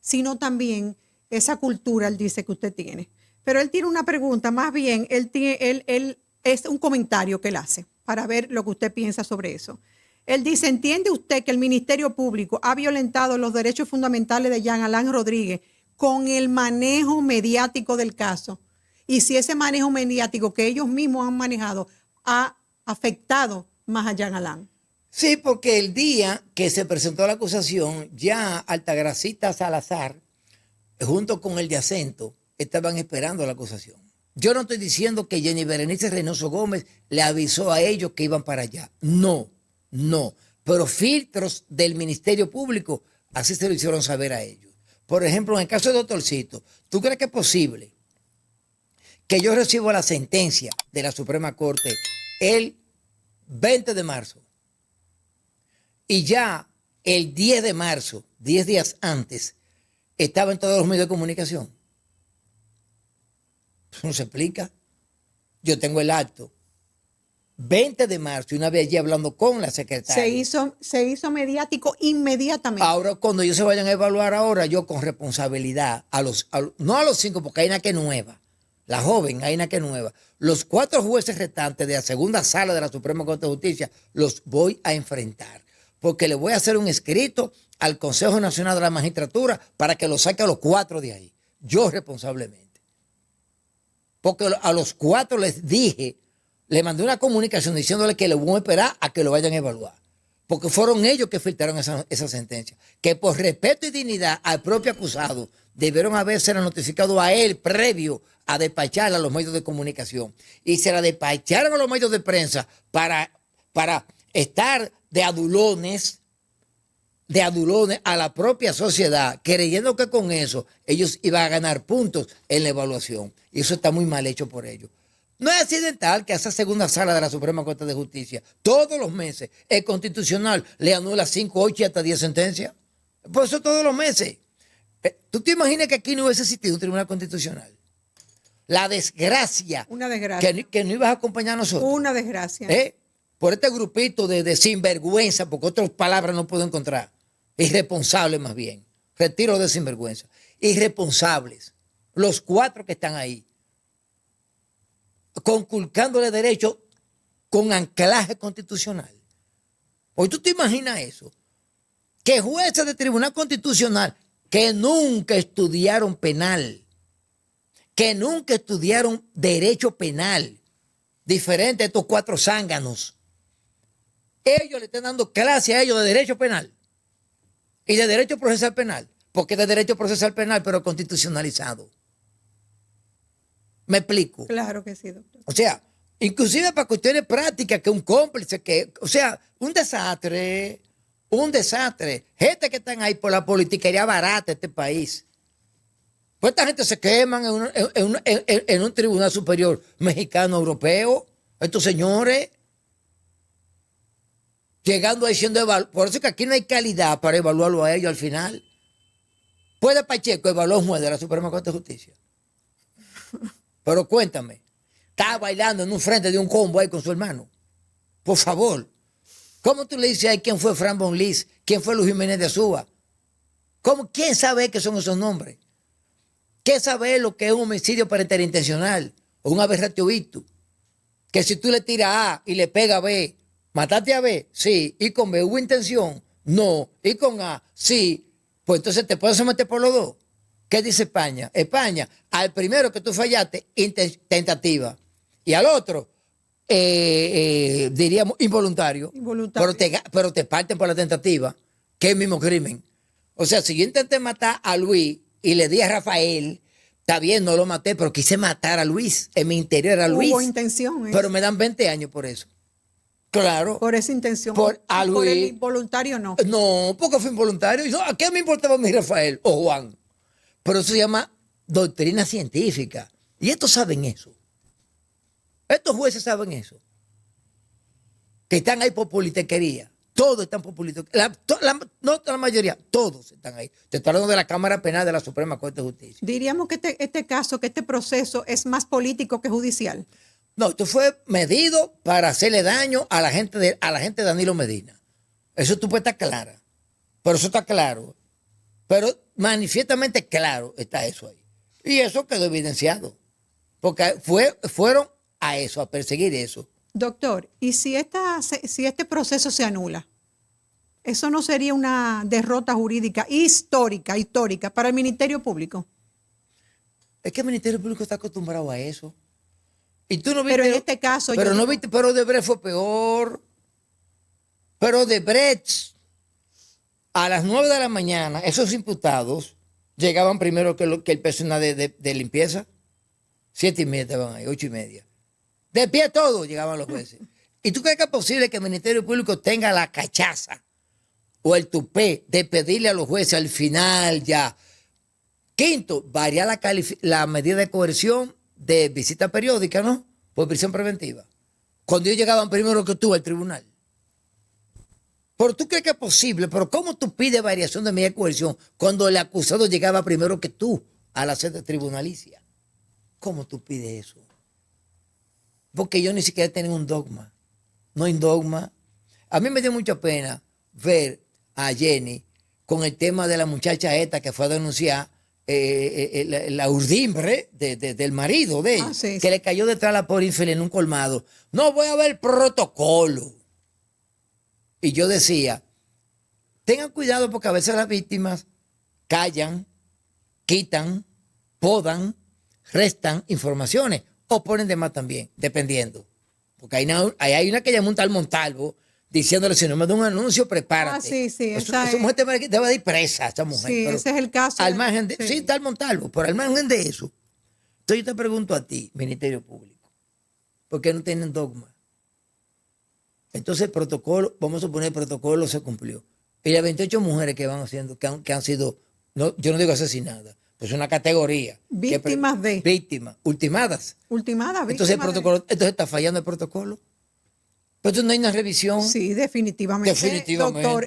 sino también esa cultura, él dice que usted tiene. Pero él tiene una pregunta, más bien, él es un comentario que él hace para ver lo que usted piensa sobre eso. Él dice, ¿entiende usted que el Ministerio Público ha violentado los derechos fundamentales de Jean Alain Rodríguez con el manejo mediático del caso? Y si ese manejo mediático que ellos mismos han manejado ha afectado más a Jean Alain. Sí, porque el día que se presentó la acusación, ya Altagracita Salazar, junto con el de Acento, estaban esperando la acusación. Yo no estoy diciendo que Jenny Berenice Reynoso Gómez le avisó a ellos que iban para allá. No. Pero filtros del Ministerio Público así se lo hicieron saber a ellos. Por ejemplo, en el caso de Doctorcito, ¿tú crees que es posible que yo reciba la sentencia de la Suprema Corte el 20 de marzo y ya el 10 de marzo, 10 días antes, estaba en todos los medios de comunicación? Eso no se explica. Yo tengo el acto 20 de marzo y una vez allí hablando con la secretaria. Se hizo mediático inmediatamente. Ahora, cuando ellos se vayan a evaluar ahora, yo con responsabilidad, no a los 5, porque hay una que es nueva, la joven, hay una que es nueva. Los 4 jueces restantes de la segunda sala de la Suprema Corte de Justicia los voy a enfrentar, porque le voy a hacer un escrito al Consejo Nacional de la Magistratura para que lo saque a los 4 de ahí, yo responsablemente. Porque a los 4 les dije, le mandé una comunicación diciéndole que le voy a esperar a que lo vayan a evaluar. Porque fueron ellos que filtraron esa sentencia. Que por respeto y dignidad al propio acusado, debieron haberse notificado a él previo a despacharla a los medios de comunicación. Y se la despacharon a los medios de prensa para estar de adulones a la propia sociedad, creyendo que con eso ellos iban a ganar puntos en la evaluación. Y eso está muy mal hecho por ellos. No es accidental que a esa segunda sala de la Suprema Corte de Justicia, todos los meses, el Constitucional le anula 5, 8 y hasta 10 sentencias. Por eso todos los meses. ¿Tú te imaginas que aquí no hubiese existido un Tribunal Constitucional? La desgracia. Una desgracia. Que no ibas a acompañar a nosotros. Una desgracia. Por este grupito de sinvergüenza, porque otras palabras no puedo encontrar. Irresponsables más bien. Retiro de sinvergüenza. Irresponsables. Los 4 que están ahí. Conculcándole derechos con anclaje constitucional. Hoy tú te imaginas eso. Que jueces de Tribunal Constitucional que nunca estudiaron penal, que nunca estudiaron derecho penal, diferente a estos 4 zánganos, ellos le están dando clase a ellos de derecho penal y de derecho procesal penal, porque es de derecho procesal penal, pero constitucionalizado. ¿Me explico? Claro que sí, doctor. O sea, inclusive para cuestiones prácticas, que un cómplice, o sea, un desastre. Gente que están ahí por la politiquería barata de este país. Pues esta gente se queman en un tribunal superior mexicano, europeo. Estos señores llegando ahí siendo evaluados. Por eso es que aquí no hay calidad para evaluarlo a ellos al final. ¿Puede Pacheco evaluar a un juez de la Suprema Corte de Justicia? Pero cuéntame, está bailando en un frente de un combo ahí con su hermano. Por favor, ¿cómo tú le dices ahí quién fue Fran Bonlis? ¿Quién fue Luis Jiménez de Azúa? ¿Quién sabe qué son esos nombres? ¿Qué sabe lo que es un homicidio parental intencional o un aberratio victus? Que si tú le tiras A y le pega a B, ¿mataste a B? Sí. ¿Y con B hubo intención? No. ¿Y con A? Sí. Pues entonces te puedes someter por los dos. ¿Qué dice España? España, al primero que tú fallaste, tentativa. Y al otro, diríamos involuntario. Pero te parten por la tentativa, que es el mismo crimen. O sea, si yo intenté matar a Luis y le di a Rafael, está bien, no lo maté, pero quise matar a Luis. En mi interior era Luis. Hubo intención. Pero me dan 20 años por eso. Claro. Por esa intención. Por el involuntario no. No, porque fue involuntario. No, ¿a qué me importaba mi Rafael o Juan? Pero eso se llama doctrina científica. Y estos saben eso. Estos jueces saben eso. Que están ahí por politiquería. Todos están por politiquería. No la mayoría, todos están ahí. Te estoy hablando de la Cámara Penal de la Suprema Corte de Justicia. Diríamos que este proceso es más político que judicial. No, esto fue medido para hacerle daño a la gente de Danilo Medina. Eso tú puedes estar clara. Pero eso está claro. Pero manifiestamente claro está eso ahí. Y eso quedó evidenciado. Porque fueron a eso, a perseguir eso. Doctor, ¿y si este proceso se anula? ¿Eso no sería una derrota jurídica histórica para el Ministerio Público? Es que el Ministerio Público está acostumbrado a eso. Y tú no viste, Pero en este caso... Pero no viste, pero Odebrecht fue peor. Pero Odebrecht, a las 9 de la mañana, esos imputados llegaban primero que el personal de limpieza. 7:30 estaban ahí, 8:30. De pie todos llegaban los jueces. ¿Y tú crees que es posible que el Ministerio Público tenga la cachaza o el tupé de pedirle a los jueces al final ya? Quinto, variar la medida de coerción de visita periódica, ¿no? Por prisión preventiva. Cuando ellos llegaban primero que tú al tribunal. Pero tú crees que es posible, pero ¿cómo tú pides variación de medida de coerción cuando el acusado llegaba primero que tú a la sede tribunalicia? ¿Cómo tú pides eso? Porque ellos ni siquiera tienen un dogma. No hay dogma. A mí me dio mucha pena ver a Jenny con el tema de la muchacha esta que fue a denunciar la urdimbre del marido de ella, sí, que le cayó detrás a la pobre infeliz en un colmado. No voy a ver protocolo. Y yo decía, tengan cuidado porque a veces las víctimas callan, quitan, podan, restan informaciones o ponen de más también, dependiendo. Porque hay una que llama un tal Montalvo diciéndole, si no me da un anuncio, prepárate. Sí. Esa mujer debe de ir presa, esa mujer. Sí, pero ese es el caso. Al margen de, sí, tal Montalvo, pero al margen de eso. Entonces yo te pregunto a ti, Ministerio Público, ¿por qué no tienen dogma? Entonces el protocolo, vamos a suponer el protocolo se cumplió. Y las 28 mujeres que van haciendo, que han sido, no, yo no digo asesinadas, pues una categoría. Víctimas de. Víctimas, ultimadas. Ultimadas, Entonces el protocolo, entonces está fallando el protocolo. Pero entonces no hay una revisión. Sí, definitivamente. Doctor,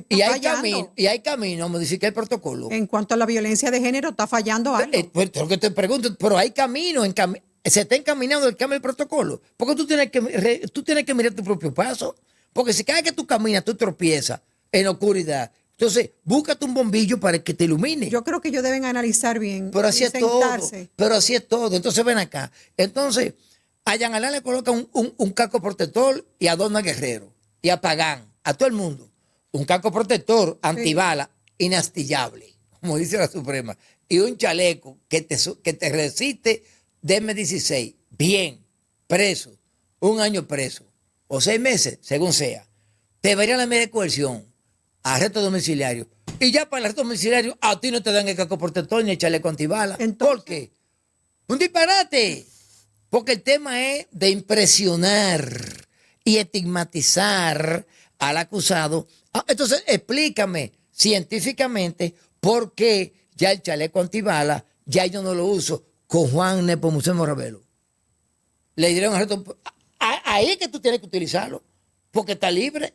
y hay camino a modificar el protocolo. En cuanto a la violencia de género, está fallando algo. Pues lo que te pregunto, pero hay camino, se está encaminando el cambio del protocolo. Porque tú tienes que mirar tu propio paso. Porque si cada vez que tú caminas, tú tropiezas en la oscuridad. Entonces, búscate un bombillo para que te ilumine. Yo creo que ellos deben analizar bien. Pero así es todo. Entonces, ven acá. Entonces, a Jean Alain le colocan un casco protector y a Donna Guerrero y a Pagán, a todo el mundo. Un casco protector antibala inastillable, como dice la Suprema. Y un chaleco que te resiste de M16. Bien, preso. 1 año preso. O 6 meses, según sea. Te verían la medida de coerción. Arresto domiciliario. Y ya para el arresto domiciliario, a ti no te dan el casco protector ni el chaleco antibala. Entonces, ¿por qué? Un disparate. Porque el tema es de impresionar y estigmatizar al acusado. Entonces, explícame científicamente por qué ya el chaleco antibala, ya yo no lo uso con Juan Nepomuceno Ravelo. Le dieron arresto. Ahí es que tú tienes que utilizarlo. Porque está libre,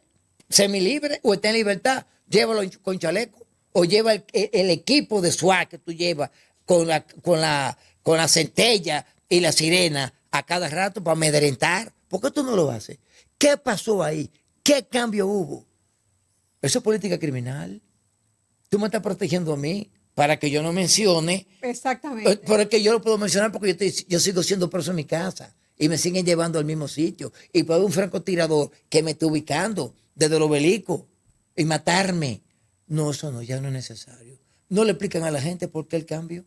semilibre, o está en libertad. Llévalo con chaleco. O lleva el equipo de SWAT que tú llevas con la centella y la sirena a cada rato para amedrentar. ¿Por qué tú no lo haces? ¿Qué pasó ahí? ¿Qué cambio hubo? Eso es política criminal. Tú me estás protegiendo a mí para que yo no mencione. Exactamente. Pero es que yo lo puedo mencionar porque yo sigo siendo preso en mi casa y me siguen llevando al mismo sitio. Y puede haber un francotirador que me esté ubicando desde el Obelisco y matarme. No, eso no, ya no es necesario. No le explican a la gente por qué el cambio.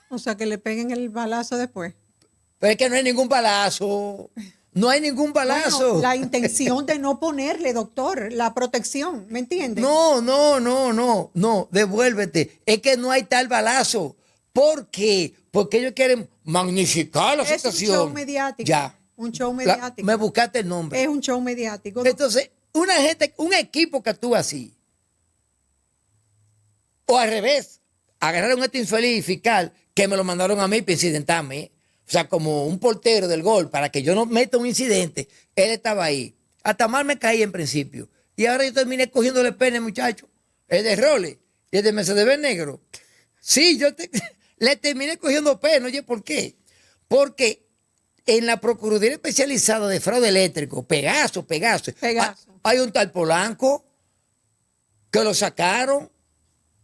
O sea, que le peguen el balazo después. Pero es que no hay ningún balazo. No hay ningún balazo. Bueno, la intención de no ponerle, doctor, la protección, ¿me entiendes? No, devuélvete. Es que no hay tal balazo. ¿Por qué? Porque ellos quieren magnificar la situación. Es un show mediático. Ya. Un show mediático. Me buscaste el nombre. Es un show mediático. Entonces, un equipo que actúa así, o al revés, agarraron a este infeliz fiscal que me lo mandaron a mí para incidentarme. O sea, como un portero del gol, para que yo no meta un incidente, él estaba ahí. Hasta mal me caí en principio. Y ahora yo terminé cogiéndole pene, muchacho. El de Rolex y el de Mercedes negro. Sí, le terminé cogiendo pene. Oye, ¿por qué? Porque en la Procuraduría Especializada de Fraude Eléctrico, Pegaso. Hay un tal Polanco que lo sacaron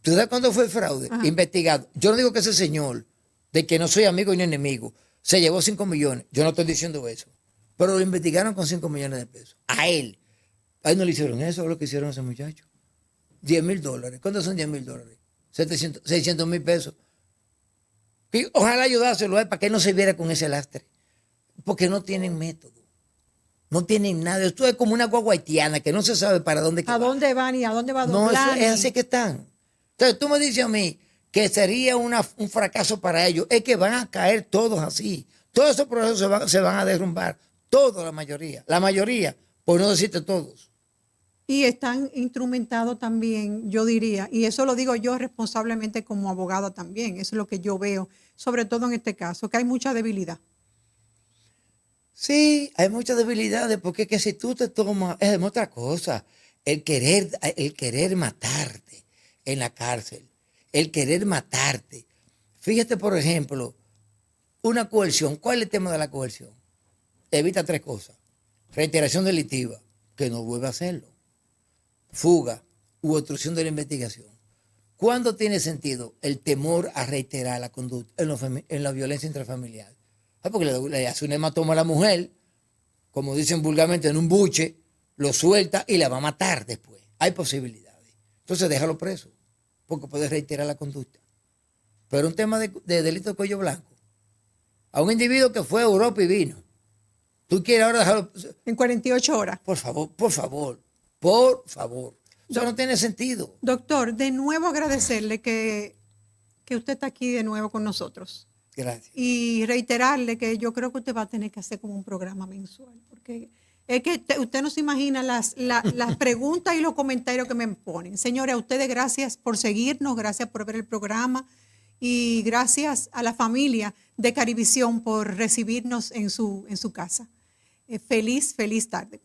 ¿Tú sabes cuándo fue el fraude? Ajá. Investigado. Yo no digo que ese señor, de que no soy amigo ni enemigo, se llevó 5 millones. Yo no estoy diciendo eso. Pero lo investigaron con 5 millones de pesos. A él. A él no le hicieron eso, lo que hicieron a ese muchacho. $10,000. ¿Cuántos son $10,000? 600,000 pesos. Y ojalá ayudárselo a él para que él no se viera con ese lastre. Porque no tienen método. No tienen nada. Esto es como una guagua haitiana que no se sabe para dónde ¿A dónde van y a dónde va a No, doblar? es así que están. Entonces tú me dices a mí que sería un fracaso para ellos. Es que van a caer todos así. Todos esos procesos se van a derrumbar. Todos, la mayoría. La mayoría, por no decirte todos. Y están instrumentados también, yo diría, y eso lo digo yo responsablemente como abogada también, eso es lo que yo veo, sobre todo en este caso, que hay mucha debilidad. Sí, hay muchas debilidades, porque es que si tú te tomas, es otra cosa. El querer matarte en la cárcel, el querer matarte. Fíjate, por ejemplo, una coerción. ¿Cuál es el tema de la coerción? Evita 3 cosas. Reiteración delictiva, que no vuelva a hacerlo. Fuga u obstrucción de la investigación. ¿Cuándo tiene sentido el temor a reiterar la conducta en la violencia intrafamiliar? Porque le hace un hematoma a la mujer, como dicen vulgarmente, en un buche, lo suelta y la va a matar después. Hay posibilidades. Entonces déjalo preso, porque puede reiterar la conducta. Pero un tema de delito de cuello blanco. A un individuo que fue a Europa y vino. ¿Tú quieres ahora dejarlo? En 48 horas. Por favor, por favor, por favor. Eso no tiene sentido. Doctor, de nuevo agradecerle que usted está aquí de nuevo con nosotros. Gracias. Y reiterarle que yo creo que usted va a tener que hacer como un programa mensual, porque es que usted no se imagina las preguntas y los comentarios que me ponen. Señores, a ustedes gracias por seguirnos, gracias por ver el programa y gracias a la familia de Carivisión por recibirnos en su casa. Feliz tarde.